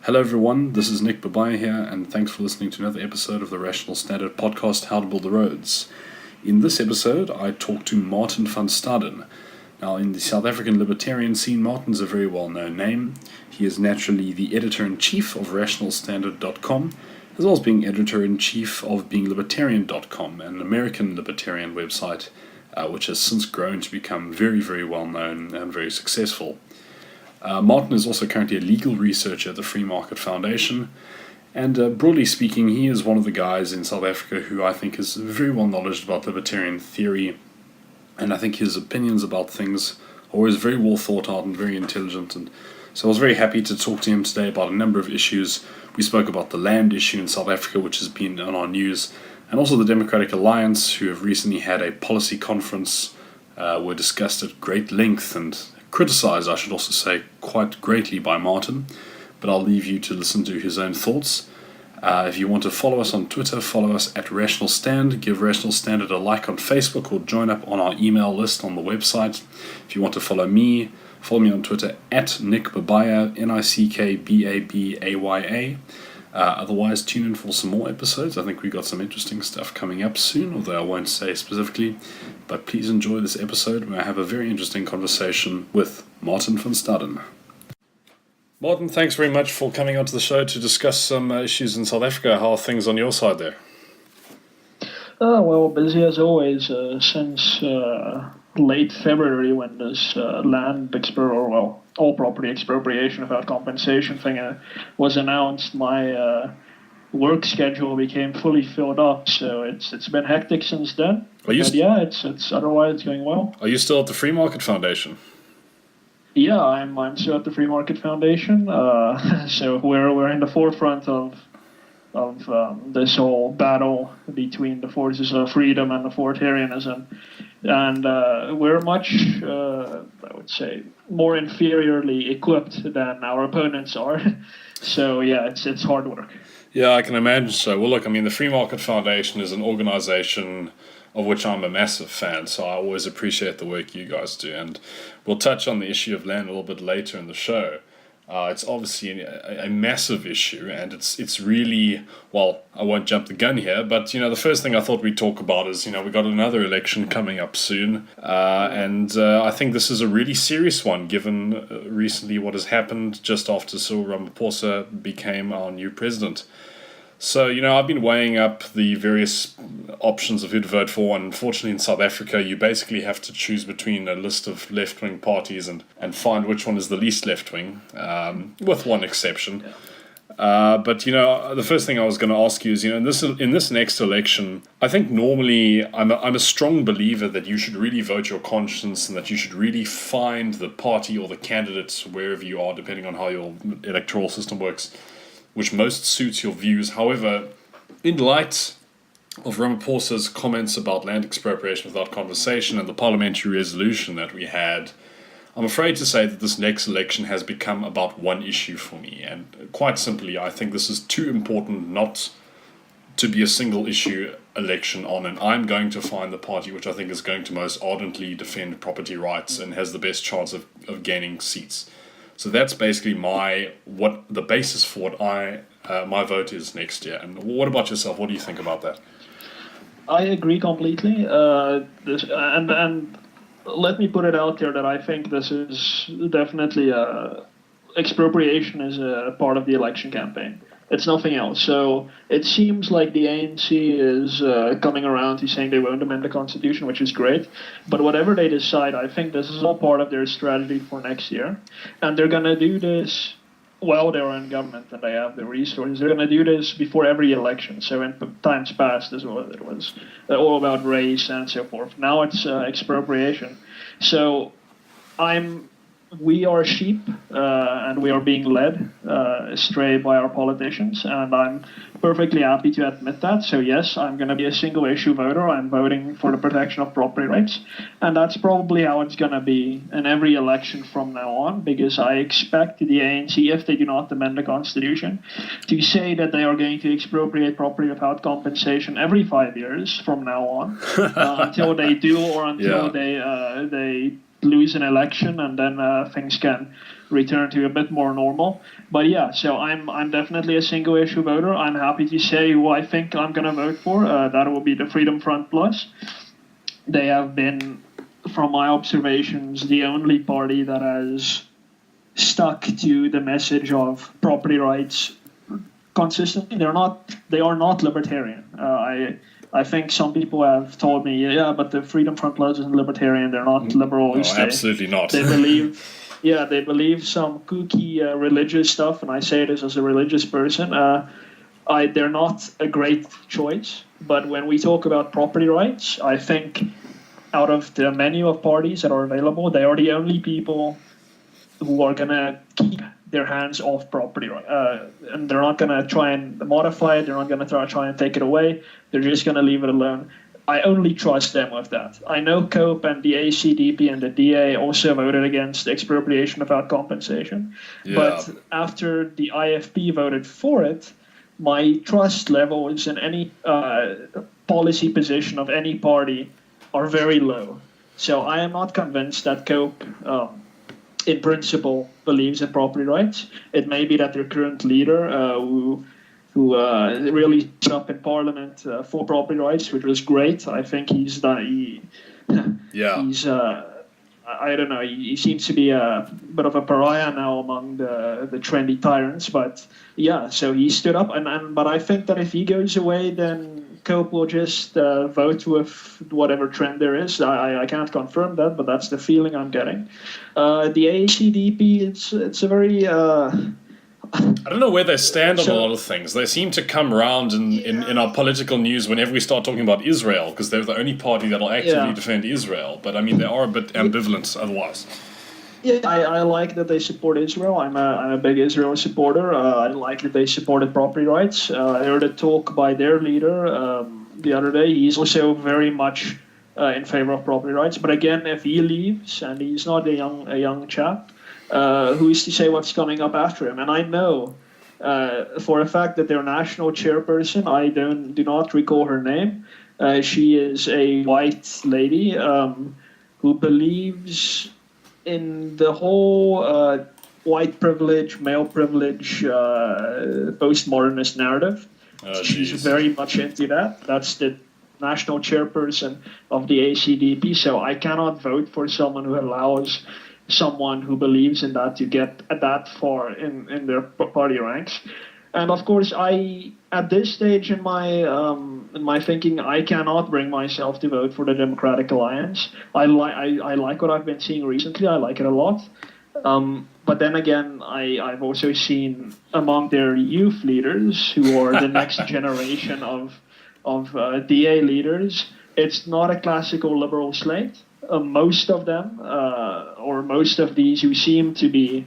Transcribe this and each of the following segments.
Hello everyone, this is Nick Babaya here, and thanks for listening to another episode of the Rational Standard podcast, How to Build the Roads. In this episode, I talk to Martin van Staden. Now, in the South African libertarian scene, Martin's a very well-known name. He is naturally the editor-in-chief of rationalstandard.com, as well as being editor-in-chief of beinglibertarian.com, an American libertarian website, which has since grown to become very, very well-known and very successful. Martin is also currently a legal researcher at the Free Market Foundation, and broadly speaking, he is one of the guys in South Africa who I think is very well knowledgeable about libertarian theory, and I think his opinions about things are always very well thought out and very intelligent, and so I was very happy to talk to him today about a number of issues. We spoke about the land issue in South Africa, which has been on our news, and also the Democratic Alliance, who have recently had a policy conference, were discussed at great length and criticized, I should also say, quite greatly by Martin, but I'll leave you to listen to his own thoughts. If you want to follow us on Twitter, follow us at Rational Stand, give Rational Standard a like on Facebook, or join up on our email list on the website. If you want to follow me on Twitter at Nick Babaya, NickBabaya. Otherwise, tune in for some more episodes. I think we got some interesting stuff coming up soon, although I won't say specifically. But please enjoy this episode where I have a very interesting conversation with Martin van Staden. Martin, thanks very much for coming onto the show to discuss some issues in South Africa. How are things on your side there? Well, busy as always since late February when this all property expropriation without compensation thing was announced. My work schedule became fully filled up, so it's been hectic since then. It's otherwise it's going well. Are you still at the Free Market Foundation? Yeah, I'm still at the Free Market Foundation. So we're in the forefront of this whole battle between the forces of freedom and authoritarianism, and we're much, I would say, more inferiorly equipped than our opponents are. So yeah, it's hard work. Yeah, I can imagine so. Well, look, I mean, the Free Market Foundation is an organization of which I'm a massive fan, so I always appreciate the work you guys do, and we'll touch on the issue of land a little bit later in the show. It's obviously a massive issue, and it's really, well, I won't jump the gun here, but, the first thing I thought we'd talk about is, we got another election coming up soon, and I think this is a really serious one, given recently what has happened just after Cyril Ramaphosa became our new president. So, I've been weighing up the various options of who to vote for, and unfortunately in South Africa, you basically have to choose between a list of left-wing parties and find which one is the least left-wing, with one exception. But, the first thing I was going to ask you is, in this next election, I think normally I'm a strong believer that you should really vote your conscience and that you should really find the party or the candidates wherever you are, depending on how your electoral system works, which most suits your views. However, in light of Ramaphosa's comments about land expropriation without compensation and the parliamentary resolution that we had, I'm afraid to say that this next election has become about one issue for me. And quite simply, I think this is too important not to be a single issue election on, and I'm going to find the party which I think is going to most ardently defend property rights and has the best chance of gaining seats. So that's basically the basis for what my vote is next year. And what about yourself? What do you think about that? I agree completely. And let me put it out there that I think this is definitely expropriation is a part of the election campaign. It's nothing else. So it seems like the ANC is coming around to saying they won't amend the Constitution, which is great. But whatever they decide, I think this is all part of their strategy for next year. And they're going to do this while they're in government and they have the resources. They're going to do this before every election. So in times past, it was all about race and so forth. Now it's expropriation. So we are sheep, and we are being led astray by our politicians, and I'm perfectly happy to admit that. So yes, I'm going to be a single issue voter. I'm voting for the protection of property rights, and that's probably how it's going to be in every election from now on, because I expect the ANC, if they do not amend the Constitution, to say that they are going to expropriate property without compensation every 5 years from now on, until they do, or until they lose an election and then things can return to a bit more normal. But yeah, so I'm definitely a single issue voter. I'm happy to say who I think I'm going to vote for. That will be the Freedom Front Plus. They have been, from my observations, the only party that has stuck to the message of property rights consistently. They are not libertarian. I think some people have told me, yeah, but the Freedom Front Plus isn't libertarian. They're not liberals. No, absolutely not. They believe some kooky religious stuff, and I say this as a religious person. They're not a great choice. But when we talk about property rights, I think out of the menu of parties that are available, they are the only people who are gonna keep their hands off property, and they're not gonna try and modify it. They're not gonna try and take it away. They're just gonna leave it alone. I only trust them with that. I know COPE and the ACDP and the DA also voted against expropriation without compensation, but after the IFP voted for it, my trust levels in any policy position of any party are very low. So I am not convinced that COPE in principle believes in property rights. It may be that their current leader, who really stood up in Parliament for property rights, which was great. I think he's done. He's I don't know. He seems to be a bit of a pariah now among the trendy tyrants. But yeah, so he stood up, but I think that if he goes away, then COPE will just vote with whatever trend there is. I can't confirm that, but that's the feeling I'm getting. The ACDP, it's a very... I don't know where they stand on a lot of things. They seem to come around in our political news whenever we start talking about Israel, because they're the only party that'll actively defend Israel. But I mean, they are a bit ambivalent otherwise. Yeah, I like that they support Israel. I'm a big Israel supporter. I like that they supported property rights. I heard a talk by their leader the other day. He's also very much in favor of property rights. But again, if he leaves, and he's not a young chap, who is to say what's coming up after him? And I know for a fact that their national chairperson, I do not recall her name. She is a white lady who believes in the whole white privilege, male privilege, postmodernist narrative. She's very much into that. That's the national chairperson of the ACDP. So I cannot vote for someone who allows someone who believes in that to get that far in their party ranks. And of course, at this stage in my thinking, I cannot bring myself to vote for the Democratic Alliance. I like what I've been seeing recently. I like it a lot. But then again, I've also seen among their youth leaders, who are the next generation of DA leaders, it's not a classical liberal slate. Most of them, or most of these who seem to be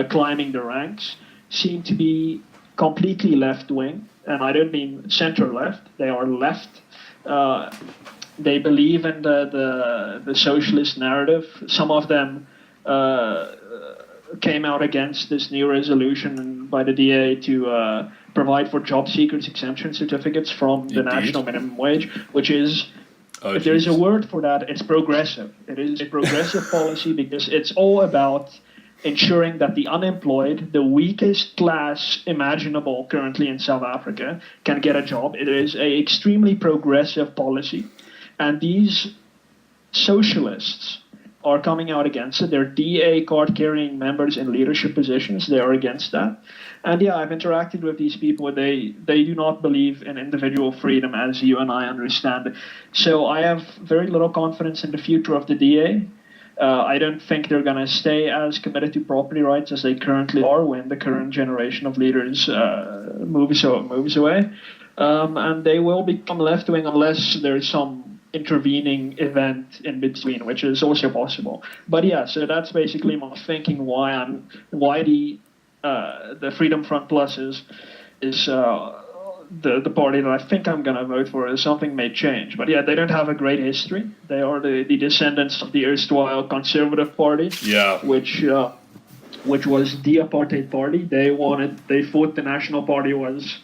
climbing the ranks, seem to be completely left-wing, and I don't mean center-left. They are left. They believe in the socialist narrative. Some of them came out against this new resolution by the DA to provide for job seekers exemption certificates from the national minimum wage, which is, if there's a word for that, it's progressive. It is a progressive policy because it's all about ensuring that the unemployed, the weakest class imaginable currently in South Africa, can get a job. It is an extremely progressive policy. And these socialists are coming out against it. They're DA card-carrying members in leadership positions. They are against that. And yeah, I've interacted with these people. They do not believe in individual freedom as you and I understand it. So I have very little confidence in the future of the DA. I don't think they're going to stay as committed to property rights as they currently are when the current generation of leaders moves away. And they will become left-wing unless there's some intervening event in between, which is also possible. But yeah, so that's basically my thinking why the Freedom Front Plus is the party that I think I'm going to vote for. Something may change. But yeah, they don't have a great history. They are the descendants of the erstwhile Conservative Party, which was the apartheid party. They thought the National Party was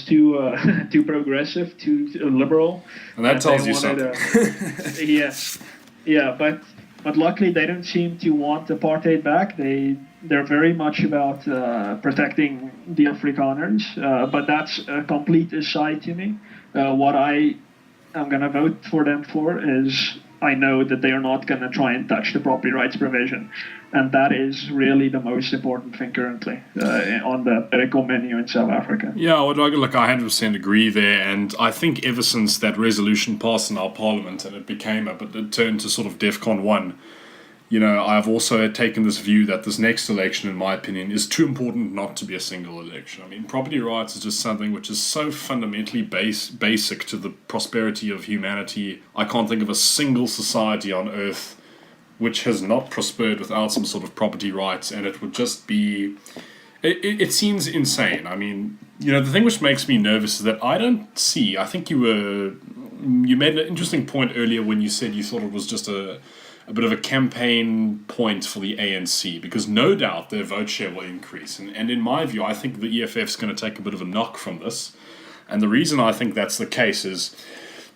too progressive, too liberal. And that tells you something. Yeah, but But luckily, they don't seem to want apartheid back. They're very much about protecting the Afrikaners. But that's a complete aside to me. What I am going to vote for them for is I know that they are not going to try and touch the property rights provision. And that is really the most important thing currently on the political menu in South Africa. Yeah, well, look, I 100% agree there, and I think ever since that resolution passed in our parliament and it became it turned to sort of DEFCON 1, I've also taken this view that this next election, in my opinion, is too important not to be a single election. I mean, property rights is just something which is so fundamentally basic to the prosperity of humanity. I can't think of a single society on earth which has not prospered without some sort of property rights, and it would just be... It seems insane. I mean, the thing which makes me nervous is that I think you made an interesting point earlier when you said you thought it was just a bit of a campaign point for the ANC, because no doubt their vote share will increase. And in my view, I think the EFF is going to take a bit of a knock from this. And the reason I think that's the case is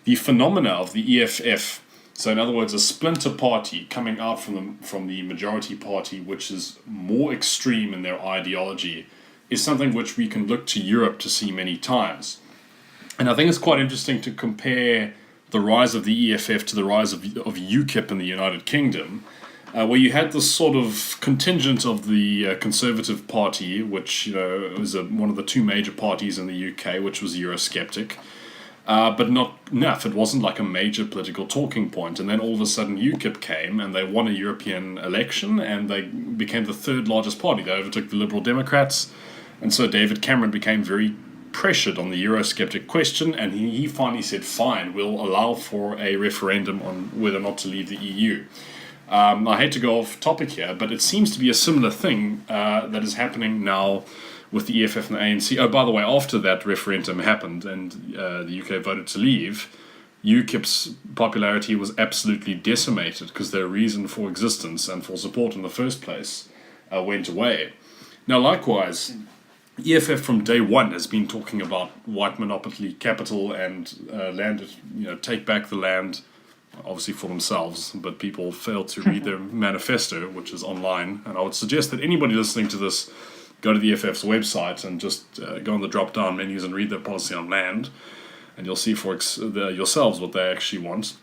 the phenomena of the EFF. So in other words, a splinter party coming out from the majority party, which is more extreme in their ideology, is something which we can look to Europe to see many times. And I think it's quite interesting to compare the rise of the EFF to the rise of UKIP in the United Kingdom, where you had this sort of contingent of the Conservative Party, which was one of the two major parties in the UK, which was Eurosceptic, but not enough. It wasn't like a major political talking point. And then all of a sudden UKIP came and they won a European election and they became the third largest party. They overtook the Liberal Democrats, and so David Cameron became very pressured on the Eurosceptic question, and he finally said, fine, we'll allow for a referendum on whether or not to leave the EU. I hate to go off topic here, but it seems to be a similar thing that is happening now with the EFF and the ANC. Oh, by the way, after that referendum happened and the UK voted to leave, UKIP's popularity was absolutely decimated because their reason for existence and for support in the first place went away. Now, likewise, EFF from day one has been talking about white monopoly capital and land, take back the land, obviously for themselves, but people fail to read their manifesto, which is online. And I would suggest that anybody listening to this go to the EFF's website and just go on the drop-down menus and read their policy on land, and you'll see for yourselves what they actually want.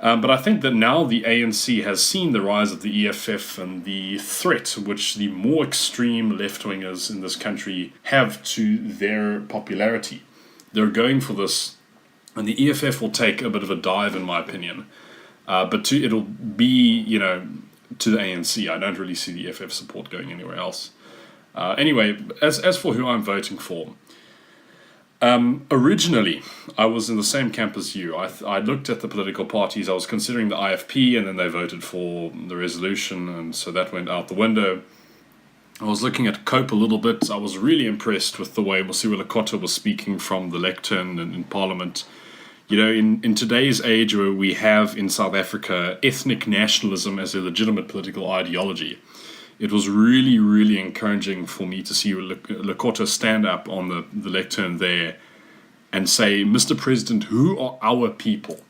But I think that now the ANC has seen the rise of the EFF and the threat which the more extreme left-wingers in this country have to their popularity. They're going for this, and the EFF will take a bit of a dive, in my opinion. But it'll be, to the ANC. I don't really see the EFF support going anywhere else. Anyway, as for who I'm voting for, originally, I was in the same camp as you. I looked at the political parties. I was considering the IFP, and then they voted for the resolution, and so that went out the window. I was looking at COPE a little bit. I was really impressed with the way Mosiuoa Lekota was speaking from the lectern in Parliament. In today's age where we have in South Africa ethnic nationalism as a legitimate political ideology, it was really, really encouraging for me to see Lekota stand up on the lectern there and say, Mr. President, who are our people?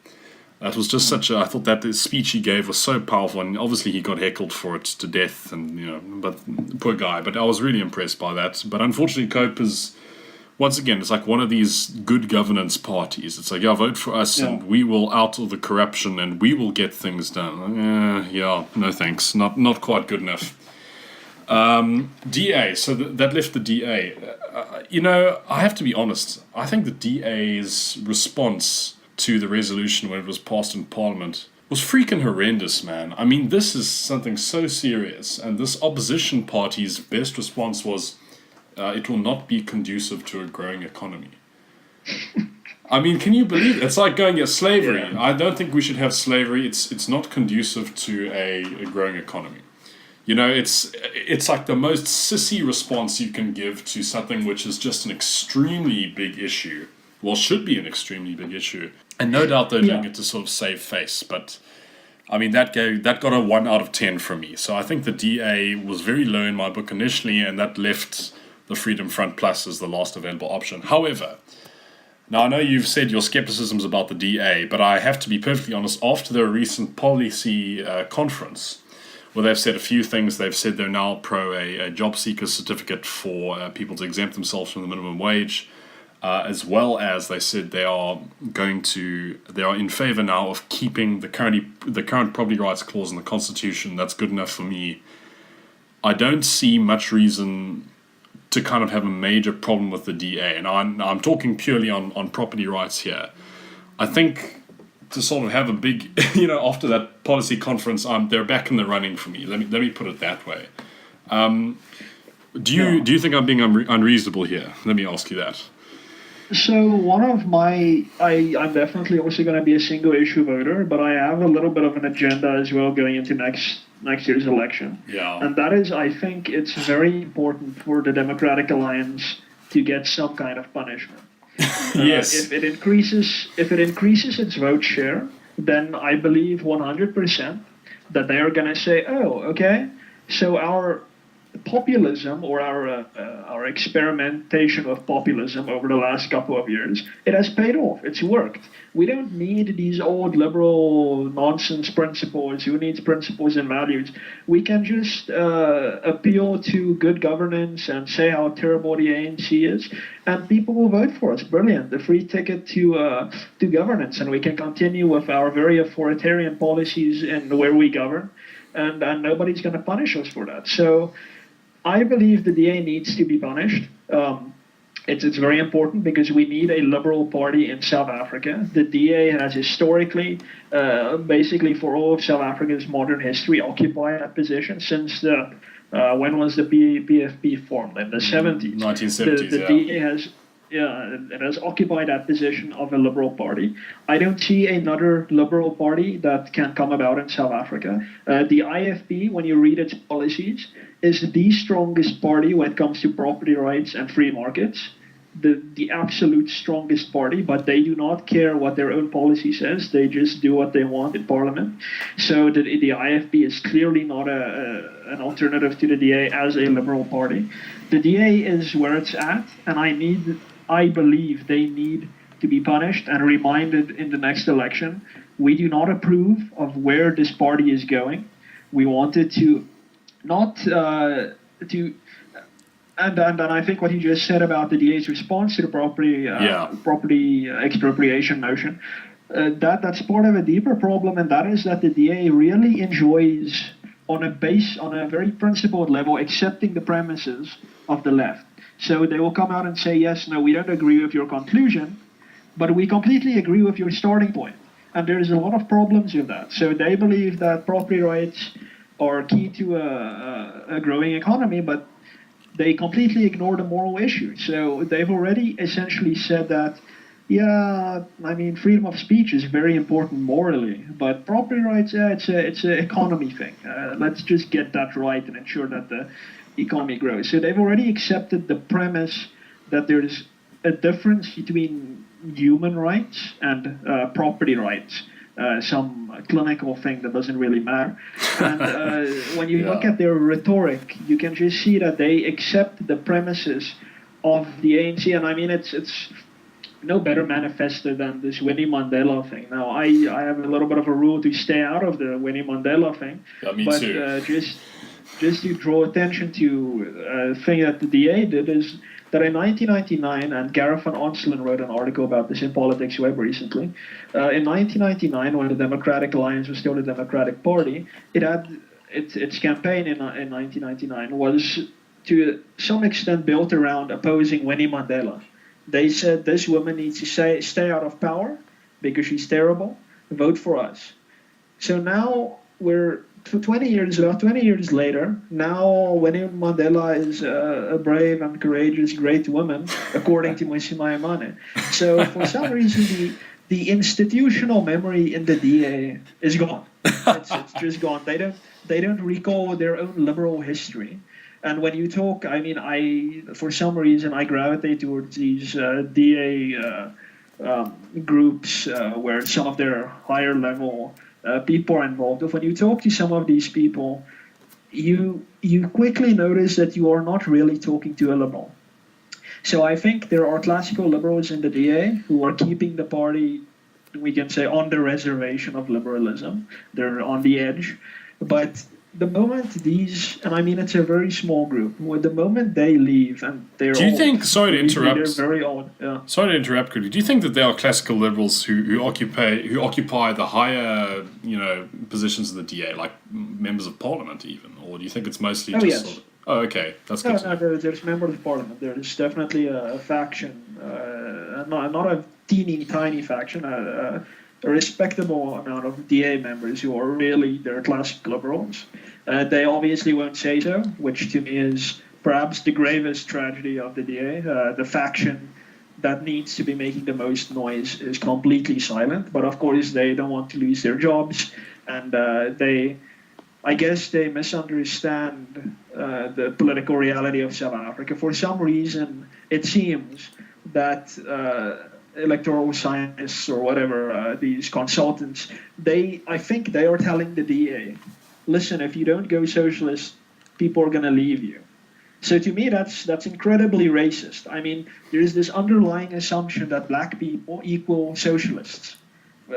That was just I thought that the speech he gave was so powerful, and obviously he got heckled for it to death, and, but poor guy. But I was really impressed by that. But unfortunately, COPE is, once again, it's like one of these good governance parties. It's like, vote for us, and we will out all the corruption, and we will get things done. No thanks. Not quite good enough. DA, so that left the DA. I have to be honest. I think the DA's response to the resolution when it was passed in Parliament was freaking horrendous, man. I mean, this is something so serious, and this opposition party's best response was, it will not be conducive to a growing economy. I mean, can you believe it? It's like going at slavery. Yeah. I don't think we should have slavery. It's not conducive to a growing economy. It's like the most sissy response you can give to something which is just an extremely big issue. Well, should be an extremely big issue. And no doubt they're doing it to sort of save face. But, I mean, that got a 1 out of 10 from me. So I think the DA was very low in my book initially, and that left the Freedom Front Plus as the last available option. However, Now, I know you've said your skepticism's about the DA, but I have to be perfectly honest, after their recent policy conference, where they've said a few things, they've said they're now pro a job seeker certificate for people to exempt themselves from the minimum wage, as well as they said they are in favor now of keeping the current property rights clause in the Constitution. That's good enough for me. I don't see much reason to kind of have a major problem with the DA, and I'm talking purely on property rights here. I think to sort of have a big, after that policy conference, they're back in the running for me. Let me put it that way. Do you think I'm being unreasonable here? Let me ask you that. So one of I'm definitely also going to be a single issue voter, but I have a little bit of an agenda as well going into next year's election. Yeah. And that is, I think it's very important for the Democratic Alliance to get some kind of punishment. Yes. If it increases its vote share, then I believe 100% that they are going to say, oh, okay, so our populism or our experimentation with populism over the last couple of years, it has paid off. It's worked. We don't need these old liberal nonsense principles. Who needs principles and values? We can just appeal to good governance and say how terrible the ANC is, and people will vote for us. Brilliant. The free ticket to governance, and we can continue with our very authoritarian policies in where we govern, and nobody's going to punish us for that. So I believe the DA needs to be punished. It's very important because we need a liberal party in South Africa. The DA has historically, basically for all of South Africa's modern history, occupied that position since when was the PFP formed? In the 70s. 1970s, the DA has... Yeah, it has occupied that position of a liberal party. I don't see another liberal party that can come about in South Africa. The IFP, when you read its policies, is the strongest party when it comes to property rights and free markets. The absolute strongest party, but they do not care what their own policy says. They just do what they want in parliament. So the IFP is clearly not an alternative to the DA as a liberal party. The DA is where it's at, and I believe they need to be punished and reminded in the next election. We do not approve of where this party is going. We wanted to not and I think what you just said about the DA's response to the property expropriation motion, that's part of a deeper problem, and that is that the DA really enjoys on a very principled level accepting the premises of the left. So they will come out and say, yes, no, we don't agree with your conclusion, but we completely agree with your starting point. And there's a lot of problems with that. So they believe that property rights are key to a growing economy, but they completely ignore the moral issue. So they've already essentially said that, yeah, I mean, freedom of speech is very important morally, but property rights, it's an economy thing. Let's just get that right and ensure that the economy grows. So they've already accepted the premise that there's a difference between human rights and property rights. Some clinical thing that doesn't really matter. And when you look at their rhetoric, you can just see that they accept the premises of the ANC. And I mean, it's no better manifesto than this Winnie Mandela thing. Now, I have a little bit of a rule to stay out of the Winnie Mandela thing. Yeah, me but too. Just to draw attention to a thing that the DA did is that in 1999, and Gareth van Onselen wrote an article about this in Politics Web recently, in 1999, when the Democratic Alliance was still the Democratic Party, it had its campaign in 1999 was to some extent built around opposing Winnie Mandela. They said this woman needs to stay out of power because she's terrible, vote for us. So now we're 20 years later, now Winnie Mandela is a brave and courageous great woman, according to Moshe Maimane. So for some reason, the institutional memory in the DA is gone. It's just gone. They don't recall their own liberal history. And when you talk, I mean, for some reason, I gravitate towards these DA groups where some of their higher level people are involved. When you talk to some of these people, you quickly notice that you are not really talking to a liberal. So I think there are classical liberals in the DA who are keeping the party, we can say, on the reservation of liberalism. They're on the edge. But the moment these, and I mean it's a very small group, when the moment they leave and they're Do you old, think? Sorry to believe me, interrupt. they're very old. Yeah. Sorry to interrupt quickly. Do you think that there are classical liberals who occupy the higher positions of the DA, like members of parliament even, or do you think it's mostly Oh just yes. sort of, oh, okay, that's No, good. no, there's members of parliament. There is definitely a faction, not a teeny tiny faction, a respectable amount of DA members who are really they're classic liberals. They obviously won't say so, which to me is perhaps the gravest tragedy of the DA. The faction that needs to be making the most noise is completely silent. But of course, they don't want to lose their jobs, and I guess they misunderstand the political reality of South Africa. For some reason, it seems that electoral scientists or whatever, these consultants, I think they are telling the DA, listen, if you don't go socialist, people are going to leave you. So to me, that's incredibly racist. I mean, there is this underlying assumption that black people equal socialists.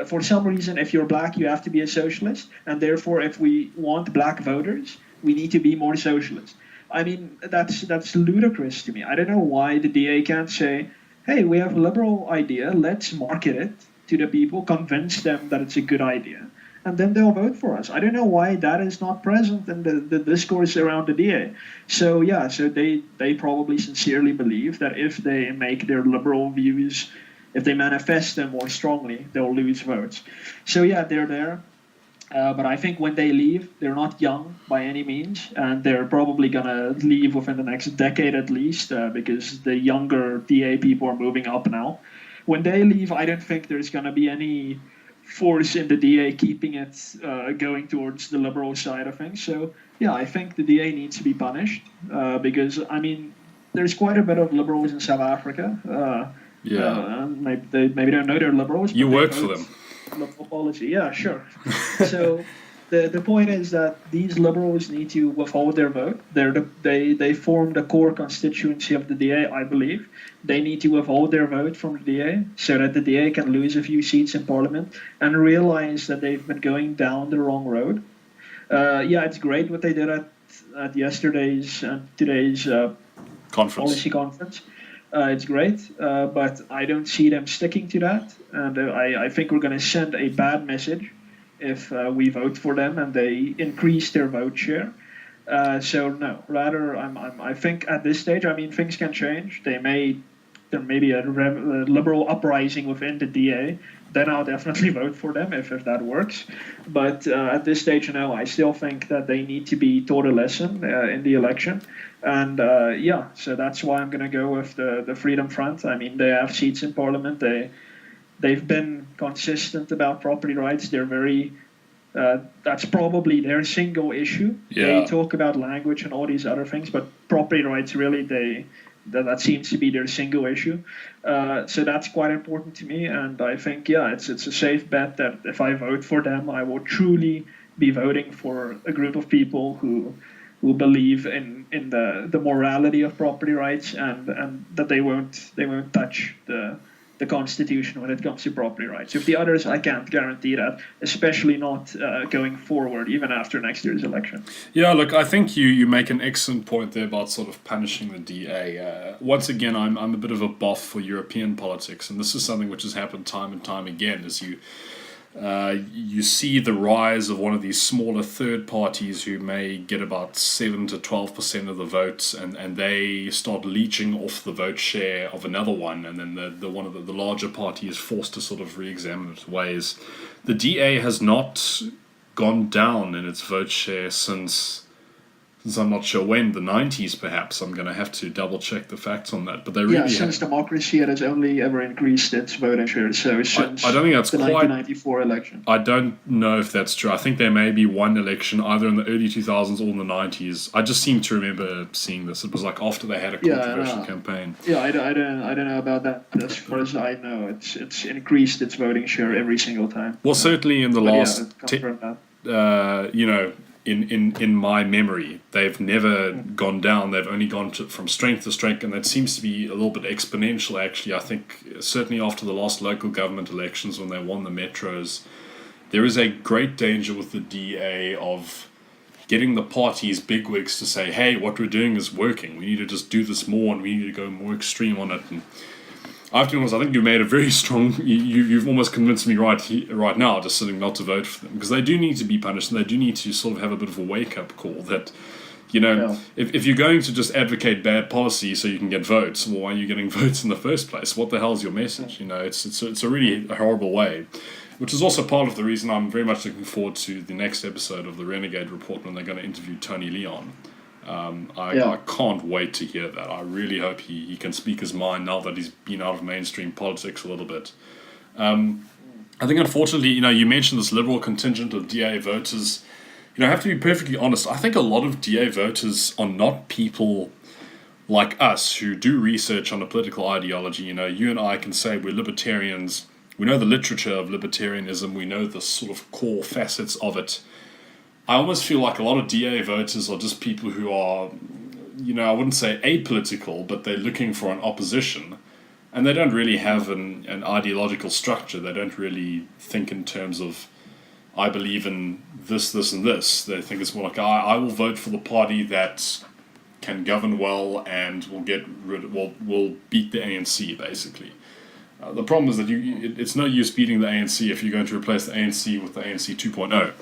For some reason, if you're black, you have to be a socialist, and therefore, if we want black voters, we need to be more socialist. I mean, that's ludicrous to me. I don't know why the DA can't say, hey, we have a liberal idea, let's market it to the people, convince them that it's a good idea, and then they'll vote for us. I don't know why that is not present in the discourse around the DA. So yeah, so they probably sincerely believe that if they make their liberal views, if they manifest them more strongly, they'll lose votes. So yeah, they're there. But I think when they leave, they're not young by any means, and they're probably going to leave within the next decade at least, because the younger DA people are moving up now. When they leave, I don't think there's going to be any force in the DA keeping it going towards the liberal side of things. So yeah, I think the DA needs to be punished because, I mean, there's quite a bit of liberals in South Africa. Maybe they don't know they're liberals. You work for them. Liberal policy, yeah, sure. So the point is that these liberals need to withhold their vote. They form the core constituency of the DA, I believe. They need to withhold their vote from the DA so that the DA can lose a few seats in parliament and realize that they've been going down the wrong road. Yeah, it's great what they did at yesterday's and today's policy conference. It's great, but I don't see them sticking to that, and I think we're going to send a bad message if we vote for them and they increase their vote share. So no, rather I think at this stage, I mean, things can change. There may be a liberal uprising within the DA. Then I'll definitely vote for them if that works. But at this stage, no, I still think that they need to be taught a lesson in the election. And yeah, so that's why I'm going to go with the Freedom Front. I mean, they have seats in parliament. They've been consistent about property rights. They're very, that's probably their single issue. Yeah. They talk about language and all these other things, but property rights really, that seems to be their single issue. So that's quite important to me. And I think, yeah, it's a safe bet that if I vote for them, I will truly be voting for a group of people who believe in the morality of property rights and that they won't touch the Constitution when it comes to property rights. If the others, I can't guarantee that, especially not going forward, even after next year's election. Yeah, look, I think you make an excellent point there about sort of punishing the DA. Once again, I'm a bit of a buff for European politics, and this is something which has happened time and time again, as you see the rise of one of these smaller third parties who may get about 7 to 12% of the votes, and they start leeching off the vote share of another one, and then the one of the larger party is forced to sort of re-examine its ways. The DA has not gone down in its vote share since I'm not sure when, the 90s perhaps. I'm going to have to double check the facts on that. But they really since democracy has only ever increased its voting share. So since I don't think that's the 1994 election. I don't know if that's true. I think there may be one election either in the early 2000s or in the 90s. I just seem to remember seeing this. It was like after they had a controversial campaign. Yeah, I don't know about that. As far as I know, it's increased its voting share every single time. Well, certainly in the last in my memory, they've never gone down. They've only gone from strength to strength, and that seems to be a little bit exponential, actually. I think certainly after the last local government elections, when they won the metros, there is a great danger with the DA of getting the party's bigwigs to say, hey, what we're doing is working. We need to just do this more, and we need to go more extreme on it. And I have to be honest, I think you made a very strong... You've almost convinced me right now, just sitting not to vote for them. Because they do need to be punished, and they do need to sort of have a bit of a wake-up call that, if you're going to just advocate bad policy so you can get votes, well, why are you getting votes in the first place? What the hell's your message? It's a really horrible way. Which is also part of the reason I'm very much looking forward to the next episode of the Renegade Report when they're going to interview Tony Leon. I can't wait to hear that. I really hope he can speak his mind now that he's been out of mainstream politics a little bit. I think, unfortunately, you mentioned this liberal contingent of DA voters. I have to be perfectly honest. I think a lot of DA voters are not people like us who do research on a political ideology. You and I can say we're libertarians. We know the literature of libertarianism. We know the sort of core facets of it. I almost feel like a lot of DA voters are just people who are, I wouldn't say apolitical, but they're looking for an opposition. And they don't really have an ideological structure. They don't really think in terms of, I believe in this, this, and this. They think it's more like, I will vote for the party that can govern well and will beat the ANC, basically. The problem is that it's no use beating the ANC if you're going to replace the ANC with the ANC 2.0.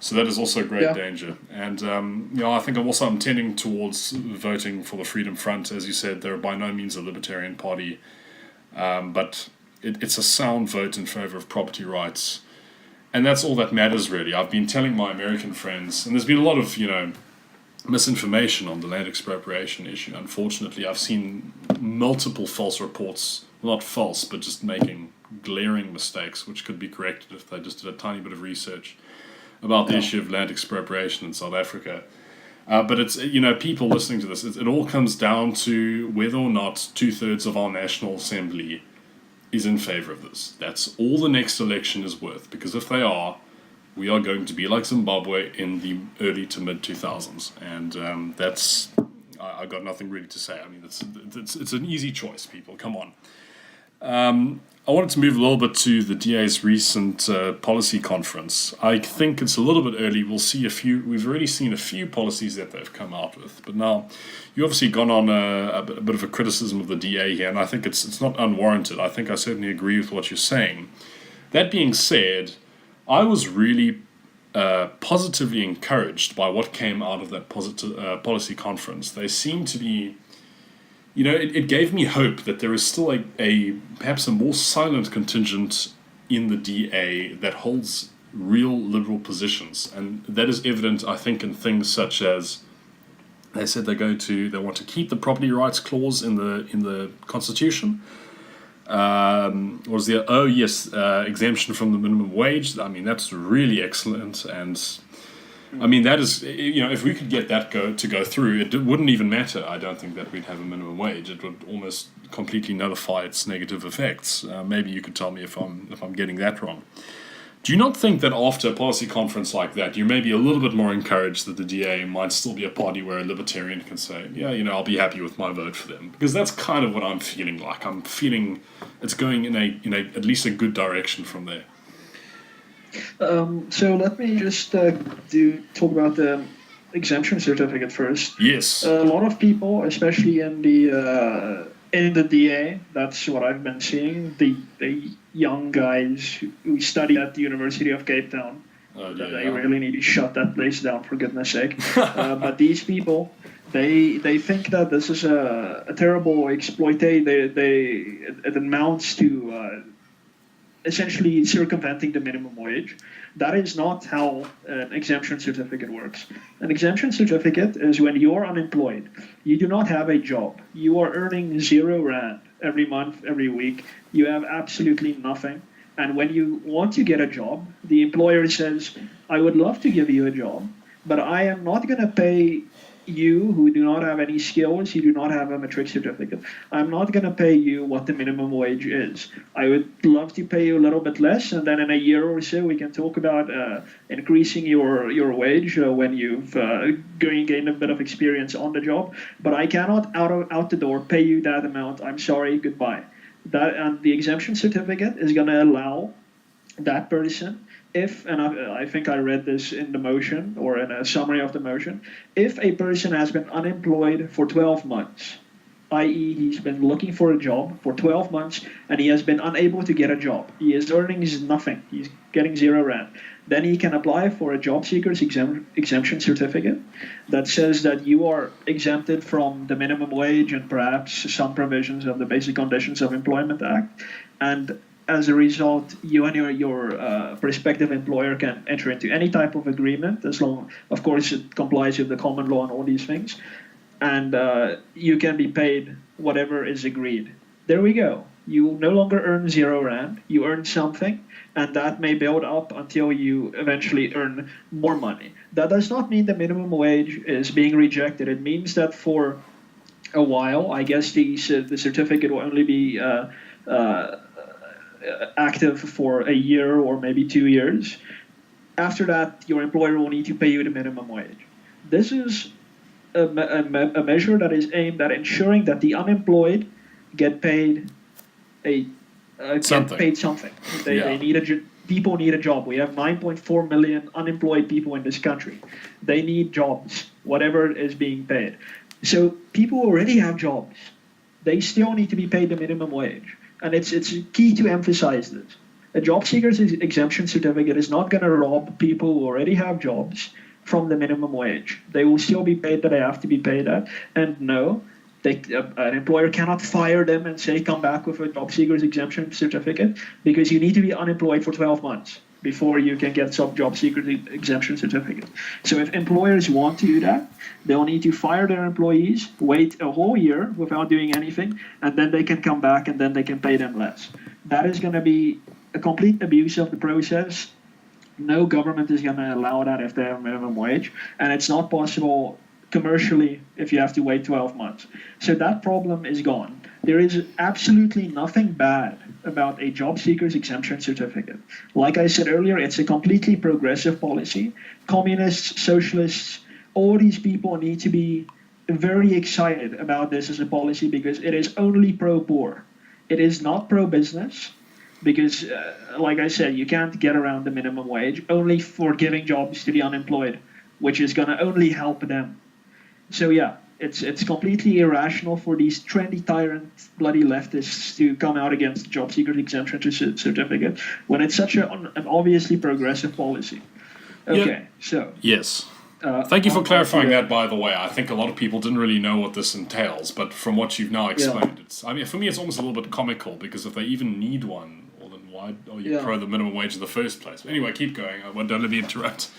So that is also a great danger. And, I think I'm tending towards voting for the Freedom Front. As you said, they're by no means a libertarian party. But it's a sound vote in favor of property rights. And that's all that matters, really. I've been telling my American friends, and there's been a lot of, misinformation on the land expropriation issue. Unfortunately, I've seen multiple false reports. Not false, but just making glaring mistakes, which could be corrected if they just did a tiny bit of research about the issue of land expropriation in South Africa. But it's, people listening to this, it all comes down to whether or not 2/3 of our National Assembly is in favor of this. That's all the next election is worth, because if they are, we are going to be like Zimbabwe in the early to mid 2000s. And that's, I've got nothing really to say. I mean, it's an easy choice, people. Come on. I wanted to move a little bit to the DA's recent policy conference. I think it's a little bit early. We've already seen a few policies that they've come out with. But now, you've obviously gone on a bit of a criticism of the DA here, and I think it's not unwarranted. I think I certainly agree with what you're saying. That being said, I was really positively encouraged by what came out of that policy conference. They seem to be... it gave me hope that there is still perhaps a more silent contingent in the DA that holds real liberal positions. And that is evident, I think, in things such as they said they want to keep the property rights clause in the Constitution. Exemption from the minimum wage. I mean, that's really excellent. And I mean, that is, if we could get that to go through, it wouldn't even matter, I don't think, that we'd have a minimum wage. It would almost completely nullify its negative effects. Maybe you could tell me if I'm getting that wrong. Do you not think that after a policy conference like that, you may be a little bit more encouraged that the DA might still be a party where a libertarian can say, I'll be happy with my vote for them? Because that's kind of what I'm feeling like. I'm feeling it's going in a at least a good direction from there. So let me just talk about the exemption certificate first. Yes. A lot of people, especially in the DA, that's what I've been seeing. The young guys who study at the University of Cape Town. They really need to shut that place down, for goodness sake. But these people, they think that this is a terrible exploitation. It amounts to essentially circumventing the minimum wage. That is not how an exemption certificate works. An exemption certificate is when you're unemployed. You do not have a job. You are earning R0 every month, every week. You have absolutely nothing. And when you want to get a job, the employer says, I would love to give you a job, but I am not going to pay you who do not have any skills, you do not have a matric certificate. I'm not going to pay you what the minimum wage is. I would love to pay you a little bit less, and then in a year or so we can talk about increasing your wage when you've gained a bit of experience on the job. But I cannot out the door pay you that amount. I'm sorry, goodbye. That and the exemption certificate is going to allow that person, if, and I think I read this in the motion or in a summary of the motion, if a person has been unemployed for 12 months, i.e. he's been looking for a job for 12 months and he has been unable to get a job, he is earning nothing, he's getting 0 rand, then he can apply for a job seeker's exemption certificate that says that you are exempted from the minimum wage and perhaps some provisions of the Basic Conditions of Employment Act, and as a result, you and your prospective employer can enter into any type of agreement, as long, of course, it complies with the common law and all these things, and you can be paid whatever is agreed. There we go. You no longer earn 0 rand, you earn something, and that may build up until you eventually earn more money. That does not mean the minimum wage is being rejected. It means that for a while, I guess the certificate will only be active for a year or maybe 2 years. After that, your employer will need to pay you the minimum wage. This is a measure that is aimed at ensuring that the unemployed get paid something. They need people need a job. We have 9.4 million unemployed people in this country. They need jobs, whatever is being paid. So people already have jobs. They still need to be paid the minimum wage. And it's key to emphasize this. A job seeker's exemption certificate is not going to rob people who already have jobs from the minimum wage. They will still be paid that they have to be paid at. And no, an employer cannot fire them and say, come back with a job seeker's exemption certificate, because you need to be unemployed for 12 months before you can get some job seeker's exemption certificate. So if employers want to do that, they'll need to fire their employees, wait a whole year without doing anything, and then they can come back and then they can pay them less. That is going to be a complete abuse of the process. No government is going to allow that if they have minimum wage, and it's not possible commercially if you have to wait 12 months. So that problem is gone. There is absolutely nothing bad about a job seeker's exemption certificate. Like I said earlier, it's a completely progressive policy. Communists, socialists, all these people need to be very excited about this as a policy, because it is only pro-poor. It is not pro-business, because, like I said, you can't get around the minimum wage only for giving jobs to the unemployed, which is going to only help them. So yeah, it's completely irrational for these trendy tyrant bloody leftists to come out against the job seeker's exemption certificate when it's such an obviously progressive policy. Okay, yeah. So yes. Thank you for clarifying that, by the way. I think a lot of people didn't really know what this entails, but from what you've now explained, I mean, for me, it's almost a little bit comical, because if they even need one, well, then why are you pro the minimum wage in the first place? But anyway, keep going. Don't let me interrupt.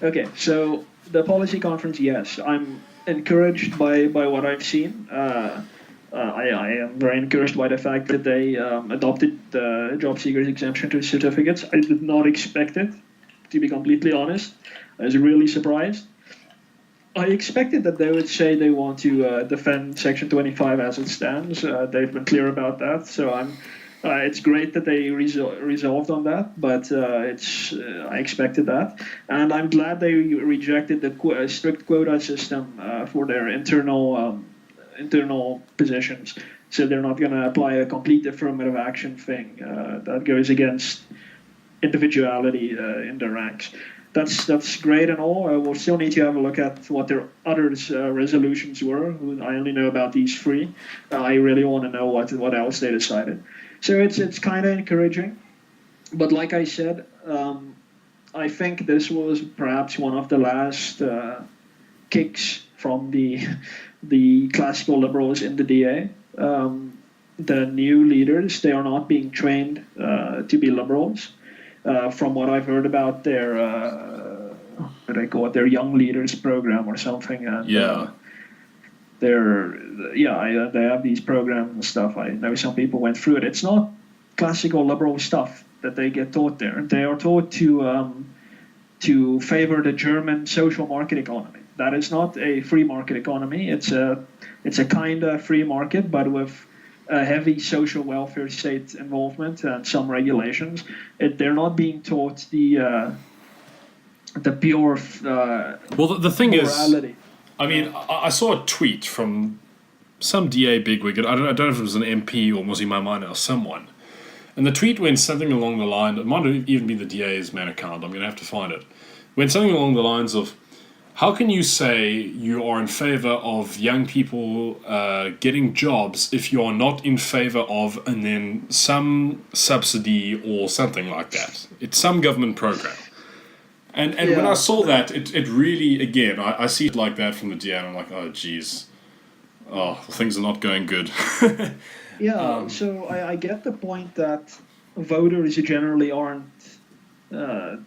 Okay, so the policy conference, yes, I'm encouraged by what I've seen. I am very encouraged by the fact that they adopted the job seekers exemption to certificates. I did not expect it, to be completely honest. I was really surprised. I expected that they would say they want to defend Section 25 as it stands. They've been clear about that, so it's great that they resolved on that, but I expected that. And I'm glad they rejected the strict quota system for their internal positions. So they're not going to apply a complete affirmative action thing that goes against individuality in the ranks. That's great and all. We'll still need to have a look at what their other resolutions were. I only know about these 3. I really want to know what else they decided. So it's kind of encouraging. But like I said, I think this was perhaps one of the last kicks from the classical liberals in the DA. The new leaders, they are not being trained to be liberals. From what I've heard about their, what they call it, their young leaders program or something. And, they have these programs and stuff. I know some people went through it. It's not classical liberal stuff that they get taught there. They are taught to favor the German social market economy. That is not a free market economy. It's a kind of free market, but with a heavy social welfare state involvement and some regulations. They're not being taught the pure Well, the thing morality. is, I mean, I saw a tweet from some DA bigwig. I don't know if it was an MP or Musi Maimane or someone. And the tweet went something along the line, it might even be the DA's main account, I'm going to have to find it. Went something along the lines of, how can you say you are in favor of young people getting jobs if you are not in favor of, and then some subsidy or something like that? It's some government program. And when I saw that, it really, again, I see it like that from the DA, and I'm like, oh, geez. Oh, things are not going good. So I get the point that voters generally aren't, they're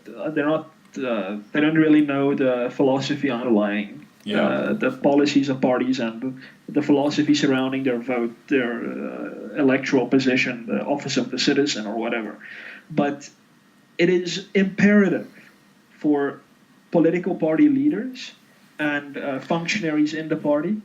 not, they don't really know the philosophy underlying the policies of parties and the philosophy surrounding their vote, their electoral position, the office of the citizen or whatever. But it is imperative for political party leaders and functionaries in the party,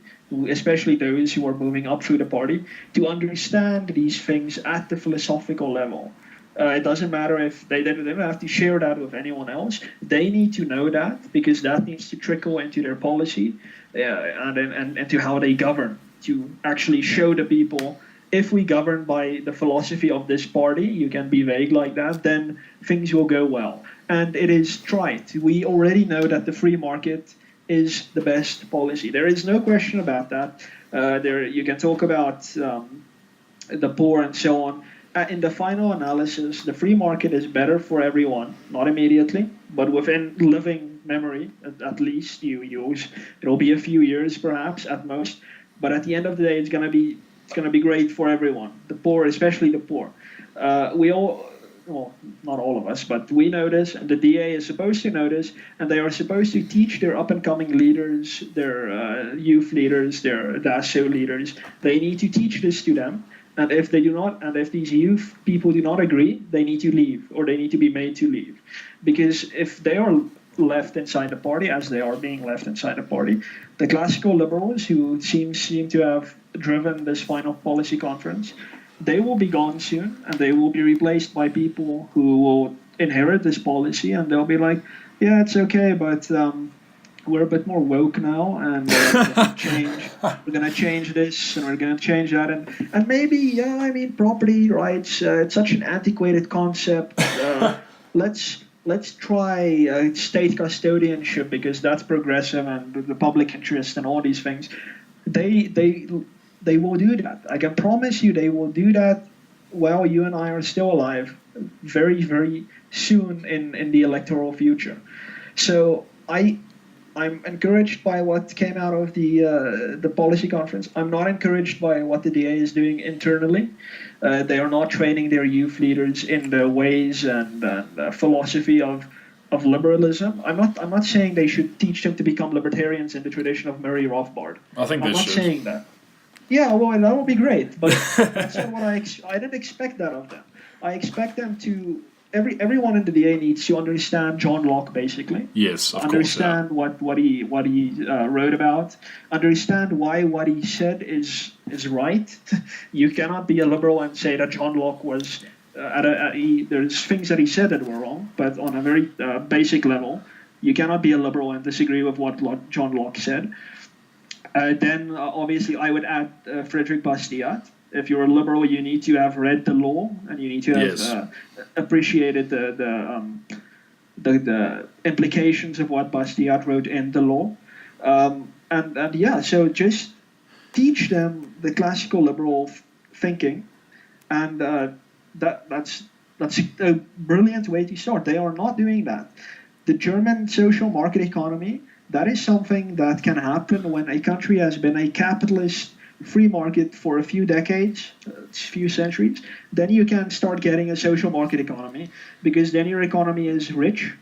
especially those who are moving up through the party, to understand these things at the philosophical level. It doesn't matter if they don't have to share that with anyone else. They need to know that because that needs to trickle into their policy and to how they govern, to actually show the people, if we govern by the philosophy of this party, you can be vague like that, then things will go well. And it is tried. We already know that the free market is the best policy. There is no question about that. You can talk about the poor and so on. In the final analysis, the free market is better for everyone, not immediately, but within living memory, at least. It'll be a few years, perhaps, at most. But at the end of the day, it's gonna be great for everyone. The poor, especially the poor. Well, not all of us, but we notice, and the DA is supposed to notice, and they are supposed to teach their up-and-coming leaders, their youth leaders, their DASO leaders. They need to teach this to them, and if they do not, and if these youth people do not agree, they need to leave, or they need to be made to leave. Because if they are left inside the party, as they are being left inside the party, the classical liberals who seem to have driven this final policy conference, they will be gone soon, and they will be replaced by people who will inherit this policy, and they'll be like, yeah, it's okay, but we're a bit more woke now, and we're going to change this, and we're going to change that, and maybe, property rights, it's such an antiquated concept, let's try state custodianship, because that's progressive, and the public interest, and all these things. They will do that. I can promise you they will do that while you and I are still alive, very, very soon in the electoral future. So I'm encouraged by what came out of the policy conference. I'm not encouraged by what the DA is doing internally. They are not training their youth leaders in the ways and philosophy of liberalism. I'm not saying they should teach them to become libertarians in the tradition of Murray Rothbard. I think I'm they not should. saying that. Yeah, well, that would be great, but that's not what I didn't expect that of them. I expect them to. Everyone in the DA needs to understand John Locke, basically. Yes, of understand course. What he wrote about. Understand why what he said is right. You cannot be a liberal and say that John Locke was. There's things that he said that were wrong, but on a very basic level, you cannot be a liberal and disagree with what John Locke said. Then, obviously, I would add Frederick Bastiat. If you're a liberal, you need to have read the law, and you need to have appreciated the implications of what Bastiat wrote in the law. So just teach them the classical liberal thinking, and that's a brilliant way to start. They are not doing that. The German social market economy, that is something that can happen when a country has been a capitalist free market for a few decades, few centuries. Then you can start getting a social market economy, because then your economy is rich,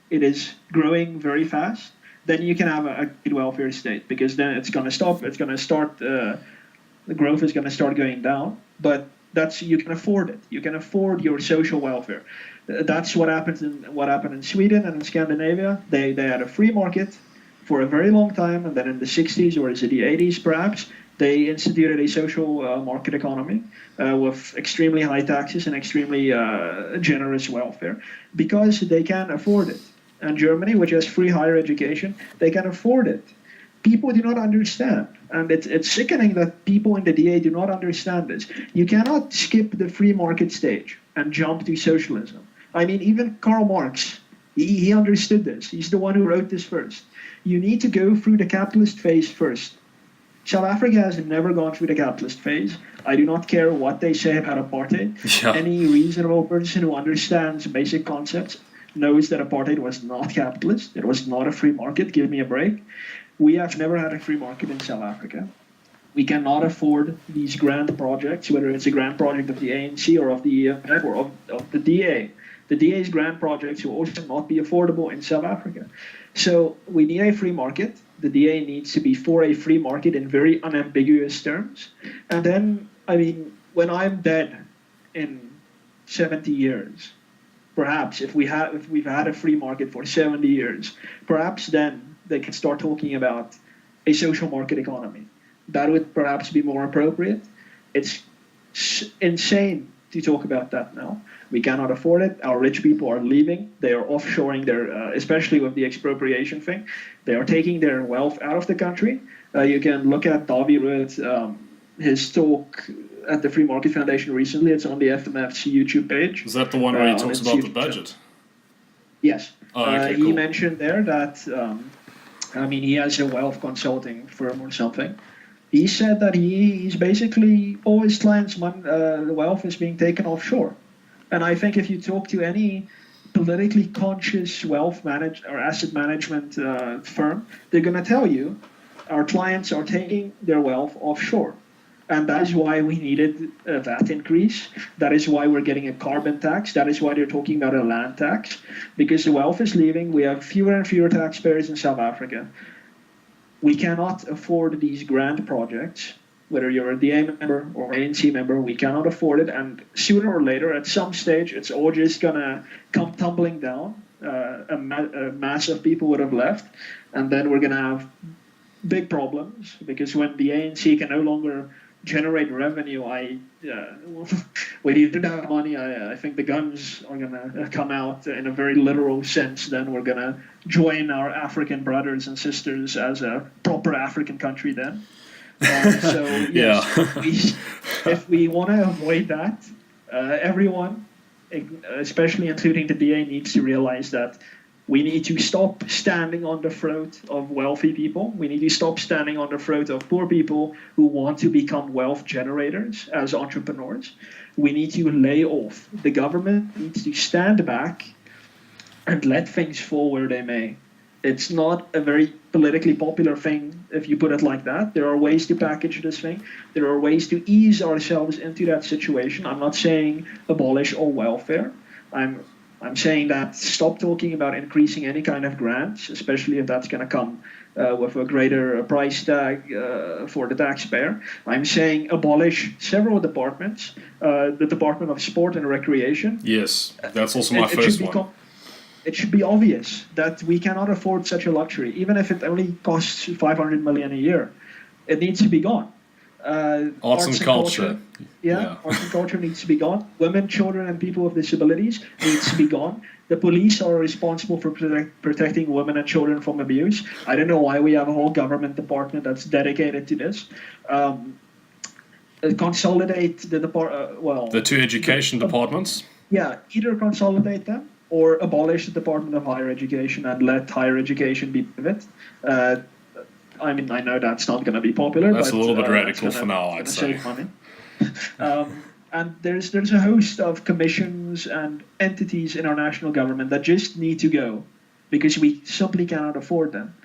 it is growing very fast. Then you can have a good welfare state, because then it's going to stop. It's going to start. The growth is going to start going down, but you can afford it. You can afford your social welfare. That's what happened in Sweden and in Scandinavia. They had a free market. for a very long time, and then in the 60s, or is it the 80s perhaps, they instituted a social market economy with extremely high taxes and extremely generous welfare because they can afford it. And Germany, which has free higher education, they can afford it. People do not understand, and it's sickening that people in the DA do not understand this. You cannot skip the free market stage and jump to socialism. I mean, even Karl Marx, he understood this. He's the one who wrote this first. You need to go through the capitalist phase first. South Africa has never gone through the capitalist phase. I do not care what they say about apartheid. Yeah. Any reasonable person who understands basic concepts knows that apartheid was not capitalist. It was not a free market. Give me a break. We have never had a free market in South Africa. We cannot afford these grand projects, whether it's a grand project of the ANC or of the EFF or of the DA. The DA's grand projects will also not be affordable in South Africa. So we need a free market. The DA needs to be for a free market in very unambiguous terms. And then, I mean, when I'm dead in 70 years, perhaps if we've had a free market for 70 years, perhaps then they can start talking about a social market economy. That would perhaps be more appropriate. It's insane to talk about that now. We cannot afford it. Our rich people are leaving. They are offshoring their, especially with the expropriation thing, they are taking their wealth out of the country. You can look at Davy Ruud, his talk at the Free Market Foundation recently. It's on the FMF's YouTube page. Is that the one where he talks about the budget? Yes. Oh, okay, he cool. mentioned there that, I mean, he has a wealth consulting firm or something. He said that he's basically, all his clients' wealth is being taken offshore. And I think if you talk to any politically conscious wealth or asset management firm, they're going to tell you our clients are taking their wealth offshore. And that is why we needed a VAT increase. That is why we're getting a carbon tax. That is why they're talking about a land tax. Because the wealth is leaving. We have fewer and fewer taxpayers in South Africa. We cannot afford these grand projects. Whether you're a DA member or ANC member, we cannot afford it. And sooner or later, at some stage, it's all just going to come tumbling down. A mass of people would have left. And then we're going to have big problems. Because when the ANC can no longer generate revenue, when you do have money, I think the guns are going to come out in a very literal sense. Then we're going to join our African brothers and sisters as a proper African country then. So yes, if we want to avoid that, everyone, especially including the DA, needs to realize that we need to stop standing on the throat of wealthy people. We need to stop standing on the throat of poor people who want to become wealth generators as entrepreneurs. We need to lay off. The government needs to stand back and let things fall where they may. It's not a very politically popular thing if you put it like that. There are ways to package this thing. There are ways to ease ourselves into that situation. I'm not saying abolish all welfare. I'm saying that stop talking about increasing any kind of grants, especially if that's going to come with a greater price tag for the taxpayer. I'm saying abolish several departments, the Department of Sport and Recreation. Yes, that's also my first one. It should be obvious that we cannot afford such a luxury, even if it only costs 500 million a year. It needs to be gone. Arts and culture. Arts and culture needs to be gone. Women, children, and people with disabilities needs to be gone. The police are responsible for protecting women and children from abuse. I don't know why we have a whole government department that's dedicated to this. Consolidate the two education departments. Yeah, either consolidate them or abolish the Department of Higher Education and let higher education be private. I mean, I know that's not going to be popular. That's but, a little bit radical for now, I'd say. Save money. And there's a host of commissions and entities in our national government that just need to go because we simply cannot afford them.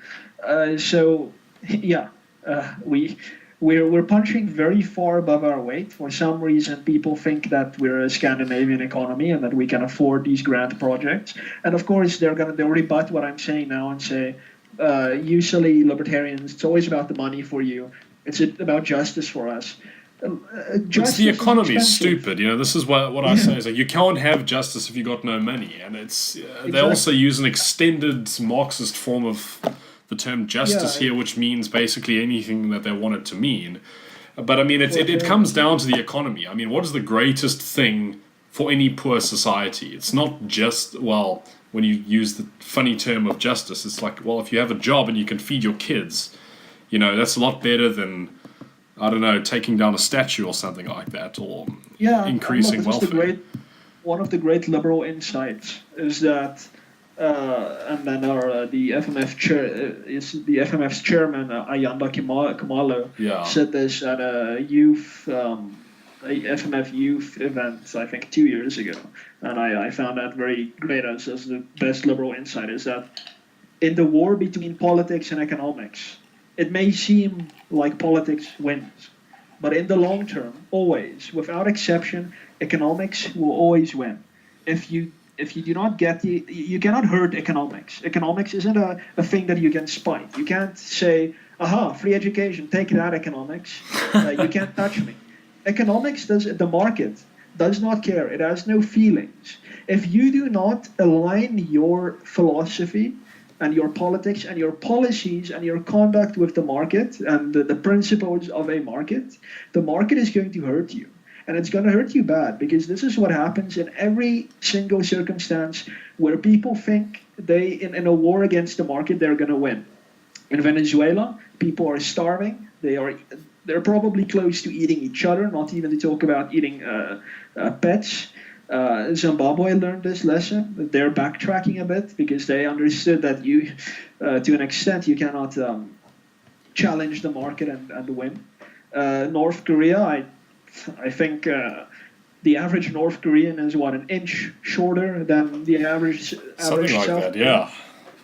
We're punching very far above our weight. For some reason, people think that we're a Scandinavian economy and that we can afford these grand projects. And of course, they'll rebut what I'm saying now and say, usually libertarians, it's always about the money for you. It's about justice for us. It's the economy is stupid. You know, this is what I say is like you can't have justice if you got no money, and it's they also use an extended Marxist form of the term justice here, which means basically anything that they want it to mean. But I mean, it comes down to the economy. I mean, what is the greatest thing for any poor society? It's not just, well, when you use the funny term of justice, it's like, well, if you have a job and you can feed your kids, you know, that's a lot better than, I don't know, taking down a statue or something like that, or increasing welfare. One of the great liberal insights is that, and then the FMF's chairman Ayanda Kamalo said this at a FMF youth event, I think 2 years ago, and I found that very great as the best liberal insight, is that in the war between politics and economics, it may seem like politics wins, but in the long term, always, without exception, economics will always win. If you do not get you cannot hurt economics. Economics isn't a thing that you can spite. You can't say, aha, free education, take that economics. You can't touch me. Economics the market does not care. It has no feelings. If you do not align your philosophy and your politics and your policies and your conduct with the market and the principles of a market, the market is going to hurt you. And it's going to hurt you bad, because this is what happens in every single circumstance where people think in a war against the market, they're going to win. In Venezuela, people are starving. They're probably close to eating each other, not even to talk about eating pets. Zimbabwe learned this lesson. They're backtracking a bit because they understood that to an extent, you cannot challenge the market and win. North Korea, I think the average North Korean is an inch shorter than the average something like South that, Korean. yeah.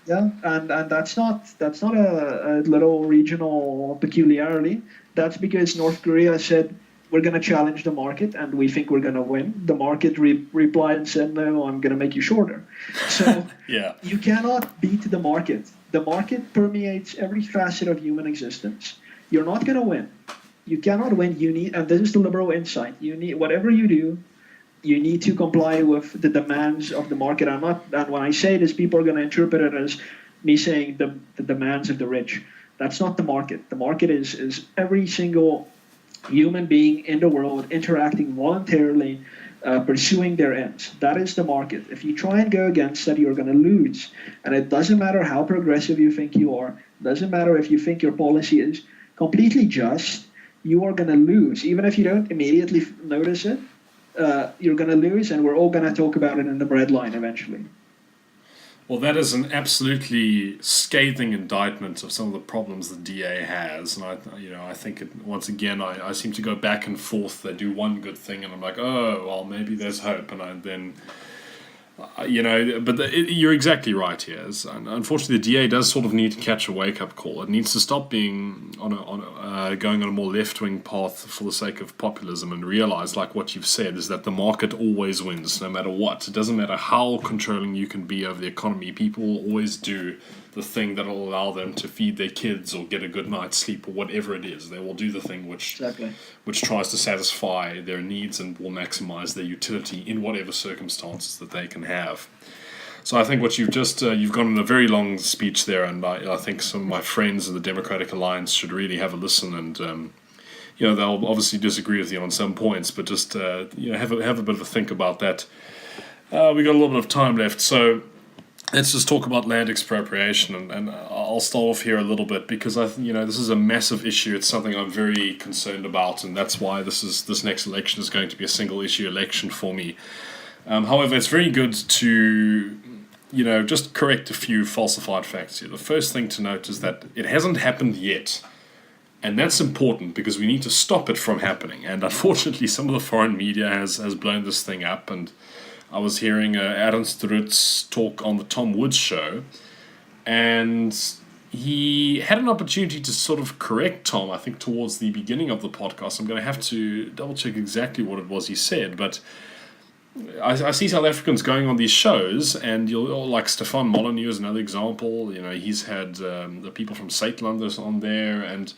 Yeah, and that's not a little regional peculiarity. That's because North Korea said, we're going to challenge the market and we think we're going to win. The market replied and said, no, I'm going to make you shorter. So You cannot beat the market. The market permeates every facet of human existence. You're not going to win. You cannot win. And this is the liberal insight. Whatever you do, you need to comply with the demands of the market. And when I say this, people are going to interpret it as me saying the demands of the rich. That's not the market. The market is every single human being in the world interacting voluntarily, pursuing their ends. That is the market. If you try and go against that, you're going to lose. And it doesn't matter how progressive you think you are. It doesn't matter if you think your policy is completely just. You are going to lose. Even if you don't immediately notice it, you're going to lose, and we're all going to talk about it in the breadline eventually. Well, that is an absolutely scathing indictment of some of the problems the DA has, and I think once again I seem to go back and forth. They do one good thing, and I'm like, oh well, maybe there's hope, and then. You're exactly right here. Unfortunately, the DA does sort of need to catch a wake-up call. It needs to stop being going on a more left-wing path for the sake of populism, and realize, like what you've said, is that the market always wins, no matter what. It doesn't matter how controlling you can be over the economy. People will always do the thing that will allow them to feed their kids or get a good night's sleep or whatever it is. They will do the thing which tries to satisfy their needs and will maximize their utility in whatever circumstances that they can have. So I think what you've gone in a very long speech there, and I think some of my friends in the Democratic Alliance should really have a listen, and they'll obviously disagree with you on some points, but just have a bit of a think about that. We got a little bit of time left, so let's just talk about land expropriation, and I'll start off here a little bit because this is a massive issue. It's something I'm very concerned about, and that's why this next election is going to be a single issue election for me. However, it's very good to just correct a few falsified facts here. The first thing to note is that it hasn't happened yet, and that's important because we need to stop it from happening. And unfortunately, some of the foreign media has blown this thing up, and I was hearing Ernst Rutz talk on the Tom Woods show, and he had an opportunity to sort of correct Tom, I think, towards the beginning of the podcast. I'm going to have to double-check exactly what it was he said, but I see South Africans going on these shows, and like Stefan Molyneux is another example. He's had the people from Saitlanders on there, and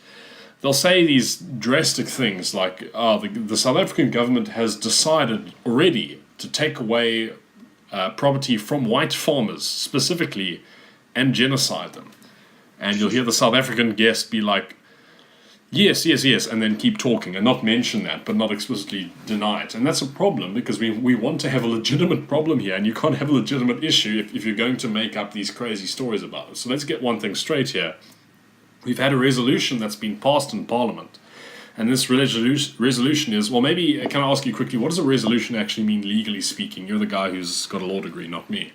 they'll say these drastic things like, the South African government has decided already to take away property from white farmers specifically and genocide them. and you'll hear the South African guest be like, yes, yes, yes, and then keep talking and not mention that, but not explicitly deny it. And that's a problem, because we want to have a legitimate problem here, and you can't have a legitimate issue if you're going to make up these crazy stories about it. So let's get one thing straight here. We've had a resolution that's been passed in Parliament, and this resolution is, well, maybe, can I ask you quickly, what does a resolution actually mean legally speaking? You're the guy who's got a law degree, not me.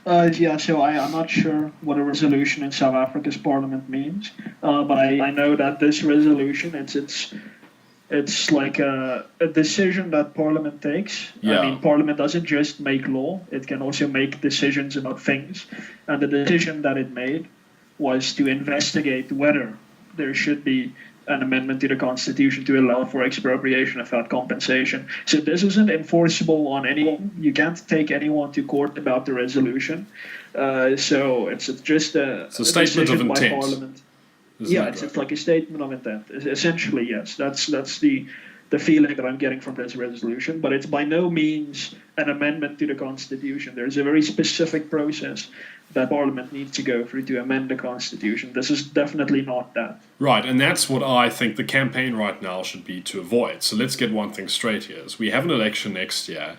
Yeah, so I'm not sure what a resolution in South Africa's parliament means, but I know that this resolution, it's like a decision that parliament takes. Yeah. I mean, parliament doesn't just make law, it can also make decisions about things, and the decision that it made was to investigate whether there should be an amendment to the Constitution to allow for expropriation without compensation. So this isn't enforceable on anyone. You can't take anyone to court about the resolution. So it's just a statement of decision by intent. Parliament. Isn't Yeah, that it's like a statement of intent. Essentially, yes. That's the feeling that I'm getting from this resolution. But it's by no means an amendment to the Constitution. There's a very specific process that Parliament needs to go through to amend the Constitution. This is definitely not that. Right, and that's what I think the campaign right now should be to avoid. So let's get one thing straight here. Is we have an election next year,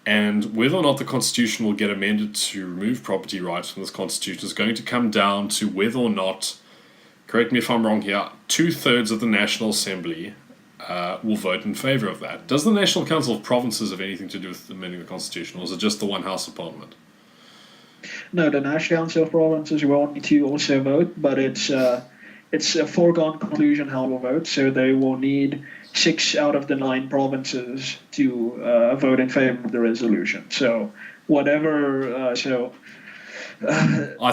and whether or not the Constitution will get amended to remove property rights from this Constitution is going to come down to whether or not, correct me if I'm wrong here, 2/3 of the National Assembly will vote in favour of that. Does the National Council of Provinces have anything to do with amending the Constitution, or is it just the one House of Parliament? No, the National Council of Provinces will need to also vote, but it's a foregone conclusion how they'll vote. So they will need 6 out of the 9 provinces to vote in favor of the resolution. So whatever. I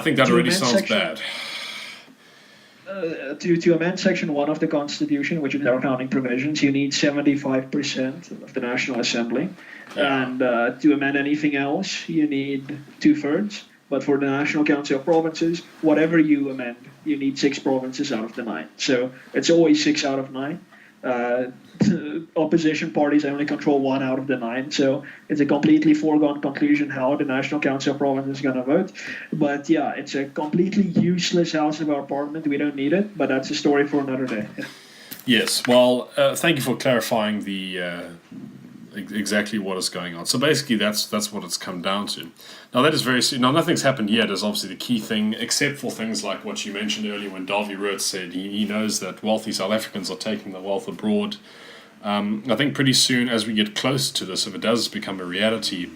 think that already sounds bad. To amend Section 1 of the Constitution, which is our founding provisions, you need 75% of the National Assembly. Yeah. And to amend anything else, you need 2/3. But for the National Council of Provinces, whatever you amend, you need 6 provinces out of the 9. So it's always 6 out of 9. Opposition parties only control 1 out of the 9. So it's a completely foregone conclusion how the National Council of Provinces is going to vote. But yeah, it's a completely useless house of our parliament. We don't need it, but that's a story for another day. Yes, well, thank you for clarifying the exactly what is going on. So basically, that's what it's come down to. Now that is very now nothing's happened yet is obviously the key thing, except for things like what you mentioned earlier when Davy Root said he knows that wealthy South Africans are taking the wealth abroad. I think pretty soon, as we get closer to this, if it does become a reality,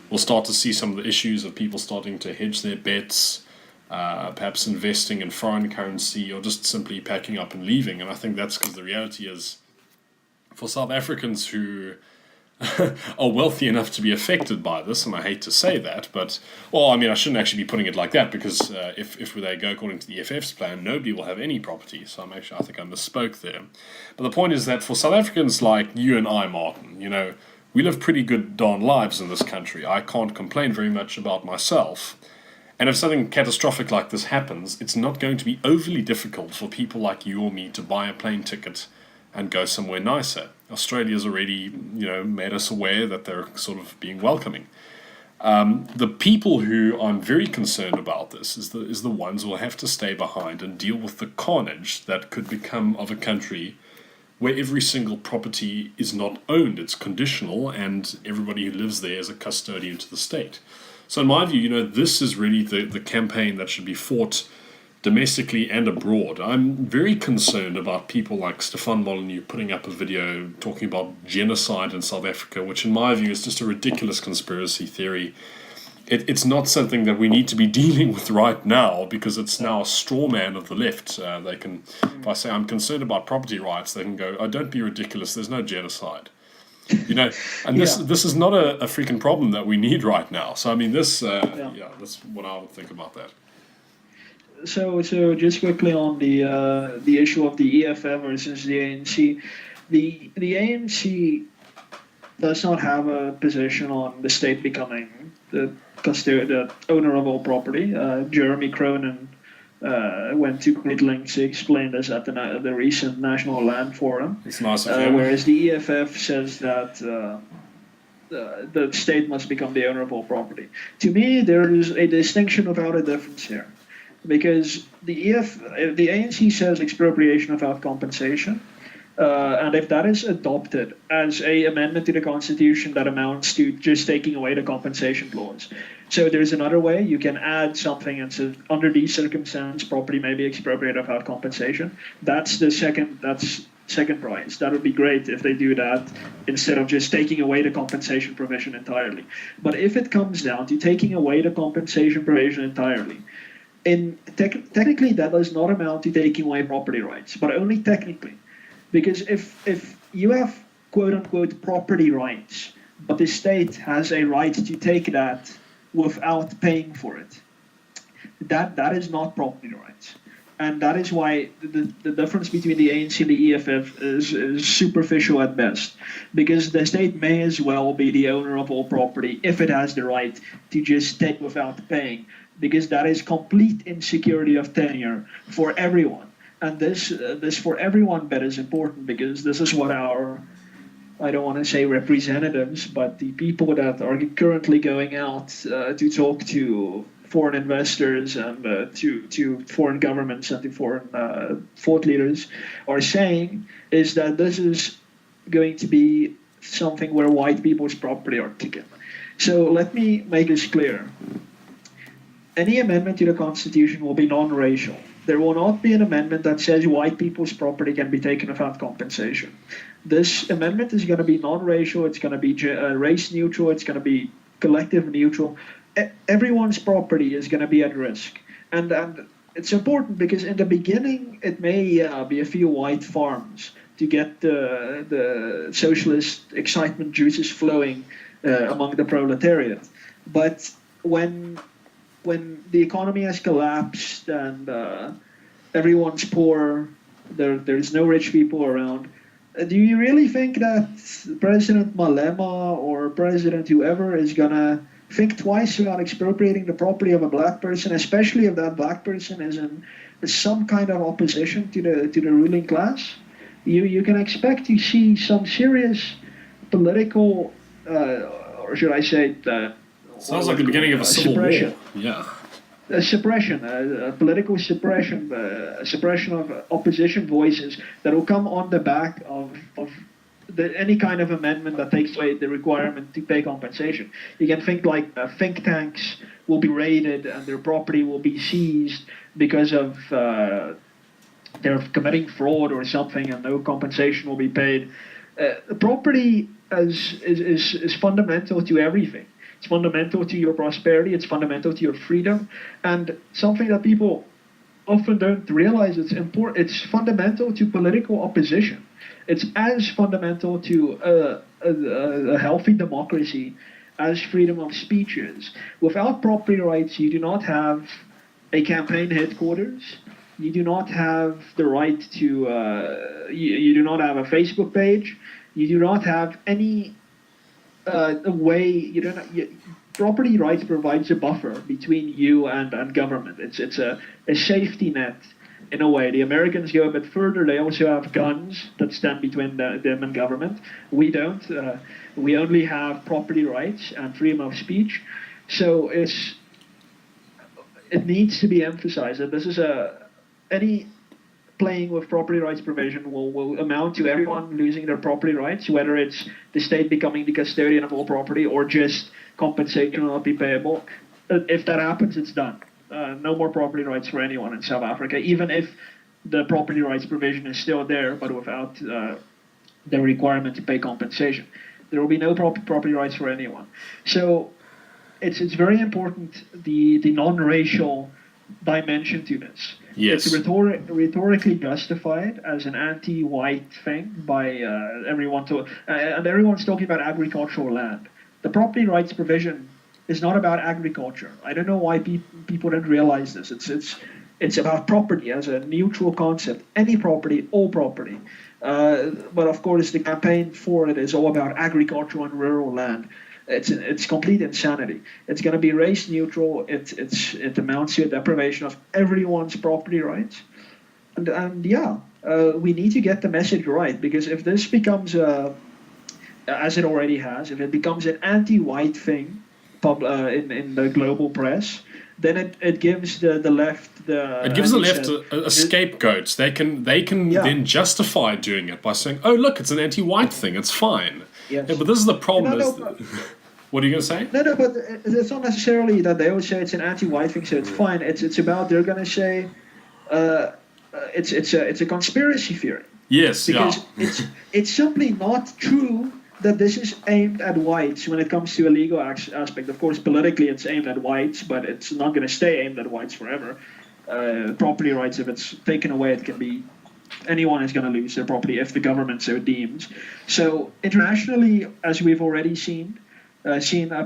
we'll start to see some of the issues of people starting to hedge their bets, perhaps investing in foreign currency, or just simply packing up and leaving. And I think that's because the reality is, for South Africans who are wealthy enough to be affected by this, and I hate to say that, but, well, I mean, I shouldn't actually be putting it like that, because if they go according to the EFF's plan, nobody will have any property, so I think I misspoke there. But the point is that for South Africans like you and I, Martin, we live pretty good darn lives in this country. I can't complain very much about myself, and if something catastrophic like this happens, it's not going to be overly difficult for people like you or me to buy a plane ticket and go somewhere nicer. Australia's already, made us aware that they're sort of being welcoming. The people who I'm very concerned about this is the ones who will have to stay behind and deal with the carnage that could become of a country where every single property is not owned, it's conditional, and everybody who lives there is a custodian to the state. So in my view, this is really the campaign that should be fought domestically and abroad. I'm very concerned about people like Stefan Molyneux putting up a video talking about genocide in South Africa, which in my view is just a ridiculous conspiracy theory. It's not something that we need to be dealing with right now, because it's now a straw man of the left. They can, if I say I'm concerned about property rights, they can go, oh, don't be ridiculous, there's no genocide. And this is not a freaking problem that we need right now. So I mean, that's what I would think about that. So just quickly on the issue of the EFF versus the ANC, the ANC does not have a position on the state becoming the owner of all property. Jeremy Cronin went to great lengths to explain this at the recent National Land Forum. It's nice of him. Whereas the EFF says that the state must become the owner of all property. To me, there is a distinction without a difference here. because the ANC says expropriation without compensation, and if that is adopted as a amendment to the Constitution that amounts to just taking away the compensation clause. So there's another way. You can add something and says, under these circumstances, property may be expropriated without compensation. That's second prize. That would be great if they do that instead of just taking away the compensation provision entirely. But if it comes down to taking away the compensation provision entirely, technically that does not amount to taking away property rights, but only technically. Because if you have quote-unquote property rights, but the state has a right to take that without paying for it, that is not property rights. And that is why the difference between the ANC and the EFF is superficial at best. Because the state may as well be the owner of all property if it has the right to just take without paying. Because that is complete insecurity of tenure for everyone. And this for everyone bit is important, because this is what our, I don't want to say representatives, but the people that are currently going out to talk to foreign investors and to foreign governments and to foreign thought leaders are saying, is that this is going to be something where white people's property are taken. So let me make this clear. Any amendment to the Constitution will be non-racial. There will not be an amendment that says white people's property can be taken without compensation. This amendment is going to be non-racial, it's going to be race neutral, it's going to be collective neutral. Everyone's property is going to be at risk. And it's important because in the beginning, it may be a few white farms to get the socialist excitement juices flowing among the proletariat. But when the economy has collapsed and everyone's poor, there's no rich people around, do you really think that President Malema or President whoever is going to think twice about expropriating the property of a black person, especially if that black person is in some kind of opposition to the ruling class? You can expect to see some serious political, or should I say, sounds like the beginning of a civil war. Yeah. Political suppression, suppression of opposition voices that will come on the back of any kind of amendment that takes away the requirement to pay compensation. You can think like think tanks will be raided and their property will be seized because of they're committing fraud or something, and no compensation will be paid. Property is fundamental to everything. It's fundamental to your prosperity. It's fundamental to your freedom, and something that people often don't realize. It's fundamental to political opposition. It's as fundamental to a healthy democracy as freedom of speech is. Without property rights, you do not have a campaign headquarters. You do not have the right to. You do not have a Facebook page. You do not have any way. You don't. Property rights provides a buffer between you and government. It's a safety net. In a way, the Americans go a bit further. They also have guns that stand between them and government. We don't. We only have property rights and freedom of speech. So it needs to be emphasized that this is any playing with property rights provision will amount to everyone losing their property rights, whether it's the state becoming the custodian of all property or just compensation will not be payable. If that happens, it's done. No more property rights for anyone in South Africa, even if the property rights provision is still there, but without the requirement to pay compensation. There will be no property rights for anyone. So it's very important, the non-racial dimension to this. Yes. It's rhetorically justified as an anti-white thing by everyone, and everyone's talking about agricultural land. The property rights provision is not about agriculture. I don't know why people don't realize this. It's about property as a neutral concept. Any property, all property. But of course, the campaign for it is all about agricultural and rural land. It's complete insanity. It's going to be race neutral. It amounts to a deprivation of everyone's property rights. And we need to get the message right, because if this becomes as it already has, if it becomes an anti-white thing in the global press, then it gives the left the. It gives as the you left said, a scapegoat. They can Yeah. then justify doing it by saying, "Oh, look, it's an anti-white thing. It's fine." Yes. Yeah, but this is the problem. No, Is no, what are you going to say? No, but it's not necessarily that they would say it's an anti-white thing, so it's fine. It's about they're gonna say it's a conspiracy theory Yes. because Yeah. it's simply not true that this is aimed at whites when it comes to a legal aspect. Of course, politically it's aimed at whites, but it's not going to stay aimed at whites forever. Property rights, if it's taken away, it can be anyone is going to lose their property if the government so deems. So internationally, as we've already seen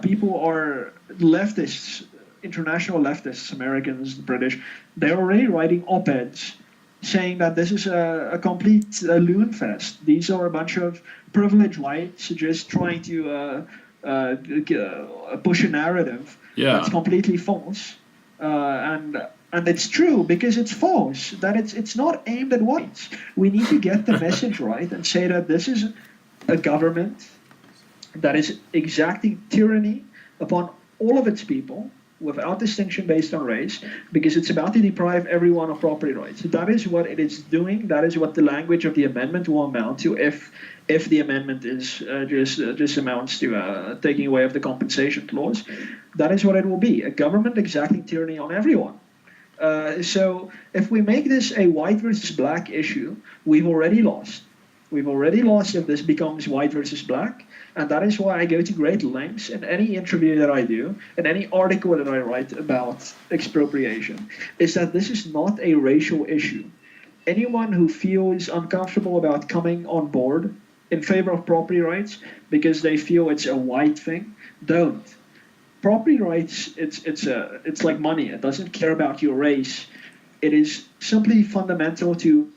people are leftists, international leftists, Americans, British, they're already writing op-eds saying that this is a complete loon fest. These are a bunch of privileged whites just trying to push a narrative that's completely false. And it's true because it's false, that it's not aimed at whites. We need to get the message right and say that this is a government that is exacting tyranny upon all of its people without distinction based on race, because it's about to deprive everyone of property rights. That is what it is doing. That is what the language of the amendment will amount to if the amendment is just amounts to taking away of the compensation clause. That is what it will be, a government exacting tyranny on everyone. So if we make this a white versus black issue, we've already lost. We've already lost if this becomes white versus black. And that is why I go to great lengths in any interview that I do, in any article that I write about expropriation, is that this is not a racial issue. Anyone who feels uncomfortable about coming on board in favor of property rights because they feel it's a white thing, don't. Property rights, it's like money. It doesn't care about your race. It is simply fundamental to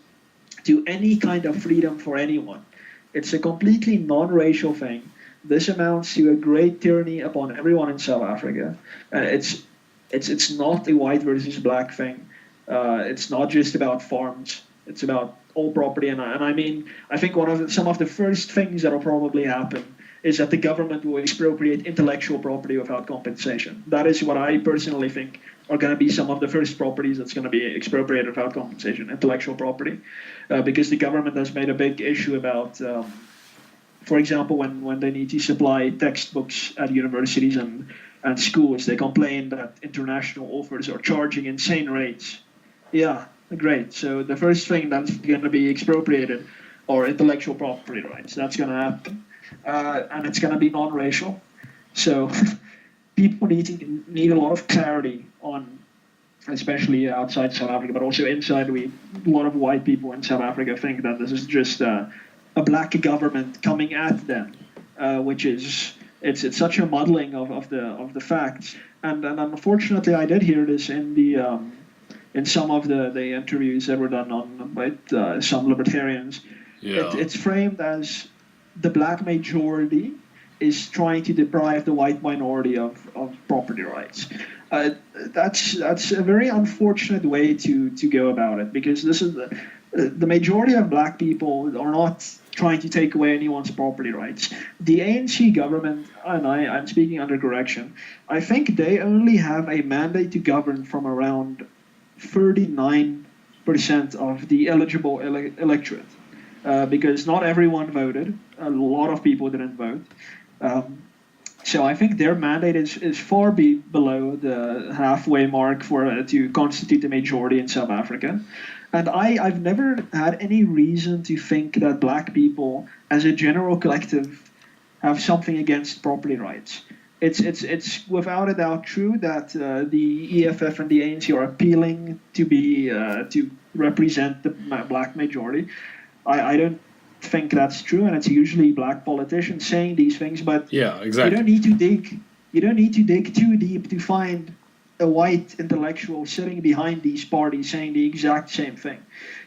any kind of freedom for anyone. It's a completely non-racial thing. This amounts to a great tyranny upon everyone in South Africa. It's not a white versus black thing. It's not just about farms. It's about all property. And I mean, I think some of the first things that will probably happen is that the government will expropriate intellectual property without compensation. That is what I personally think are going to be some of the first properties that's going to be expropriated without compensation, intellectual property, because the government has made a big issue about, for example, when they need to supply textbooks at universities and schools, they complain that international authors are charging insane rates. Yeah, great. So the first thing that's going to be expropriated are intellectual property rights. That's going to happen, and it's going to be non-racial. So people need a lot of clarity on, especially outside South Africa, but also inside. A lot of white people in South Africa think that this is just a black government coming at them, which is it's such a muddling of the facts. And unfortunately, I did hear this in some of the interviews that were done by some libertarians. Yeah. It's framed as the black majority is trying to deprive the white minority of property rights. That's a very unfortunate way to go about it, because this is the majority of black people are not trying to take away anyone's property rights. The ANC government, and I'm speaking under correction, I think they only have a mandate to govern from around 39% of the eligible electorate, because not everyone voted. A lot of people didn't vote. So I think their mandate is far below the halfway mark to constitute the majority in South Africa. And I've never had any reason to think that black people, as a general collective, have something against property rights. It's without a doubt true that the EFF and the ANC are appealing to represent the black majority. I don't think that's true, and it's usually black politicians saying these things. But yeah, exactly. You don't need to dig too deep to find a white intellectual sitting behind these parties saying the exact same thing.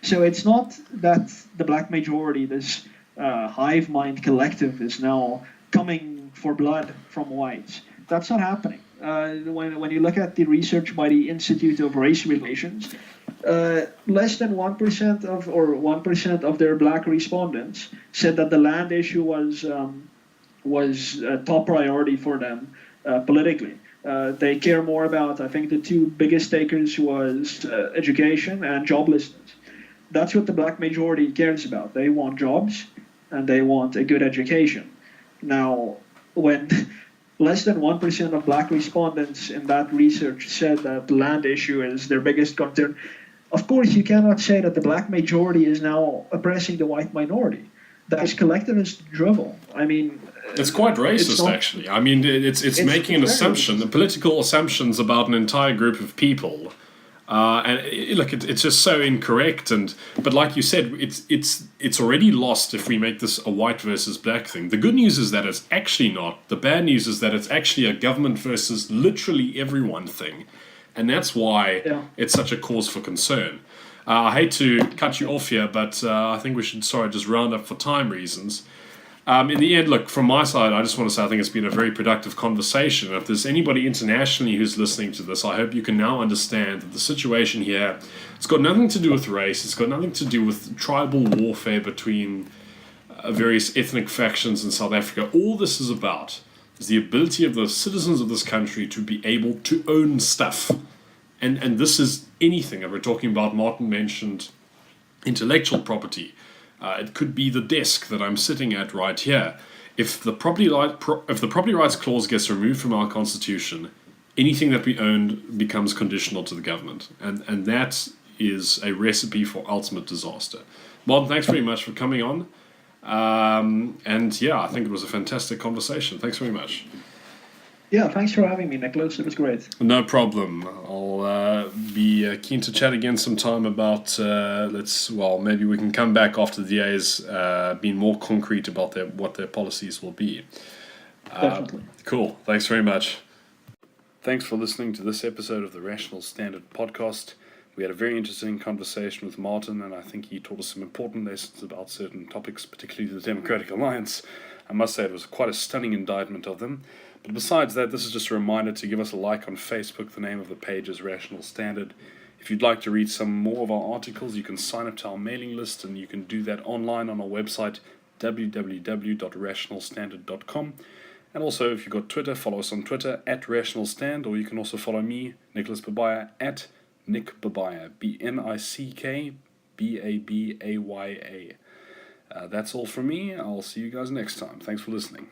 So it's not that the black majority, this hive mind collective, is now coming for blood from whites. That's not happening. When you look at the research by the Institute of Race Relations, less than 1% of their black respondents said that the land issue was a top priority for them politically. They care more about, I think the two biggest takers was education and joblessness. That's what the black majority cares about. They want jobs and they want a good education. Now, when less than 1% of black respondents in that research said that the land issue is their biggest concern, of course you cannot say that the black majority is now oppressing the white minority. That is collectivist drivel. I mean, it's quite racist, actually. I mean, it's making an assumption, the political assumptions about an entire group of people. It's just so incorrect. But like you said, it's already lost if we make this a white versus black thing. The good news is that it's actually not. The bad news is that it's actually a government versus literally everyone thing. And that's why it's such a cause for concern. I hate to cut you off here, but I think we should, just round up for time reasons. In the end, look, from my side, I just want to say I think it's been a very productive conversation. If there's anybody internationally who's listening to this, I hope you can now understand that the situation here, it's got nothing to do with race, it's got nothing to do with tribal warfare between various ethnic factions in South Africa. All this is about is the ability of the citizens of this country to be able to own stuff. And this is anything. And we're talking about, Martin mentioned intellectual property. It could be the desk that I'm sitting at right here. If the property rights clause gets removed from our constitution, anything that we own becomes conditional to the government, and that is a recipe for ultimate disaster. Martin, thanks very much for coming on. I think it was a fantastic conversation. Thanks very much. Yeah, thanks for having me, Nicholas. It was great. No problem. I'll be keen to chat again sometime about, maybe we can come back after the DA's been more concrete about what their policies will be. Definitely. Cool. Thanks very much. Thanks for listening to this episode of the Rational Standard podcast. We had a very interesting conversation with Martin, and I think he taught us some important lessons about certain topics, particularly the Democratic Alliance. I must say it was quite a stunning indictment of them. But besides that, this is just a reminder to give us a like on Facebook. The name of the page is Rational Standard. If you'd like to read some more of our articles, you can sign up to our mailing list, and you can do that online on our website, www.rationalstandard.com. And also, if you've got Twitter, follow us on Twitter, @RationalStand, or you can also follow me, Nicholas Babaya, @NickBabaya, BNICKBABAYA. That's all from me. I'll see you guys next time. Thanks for listening.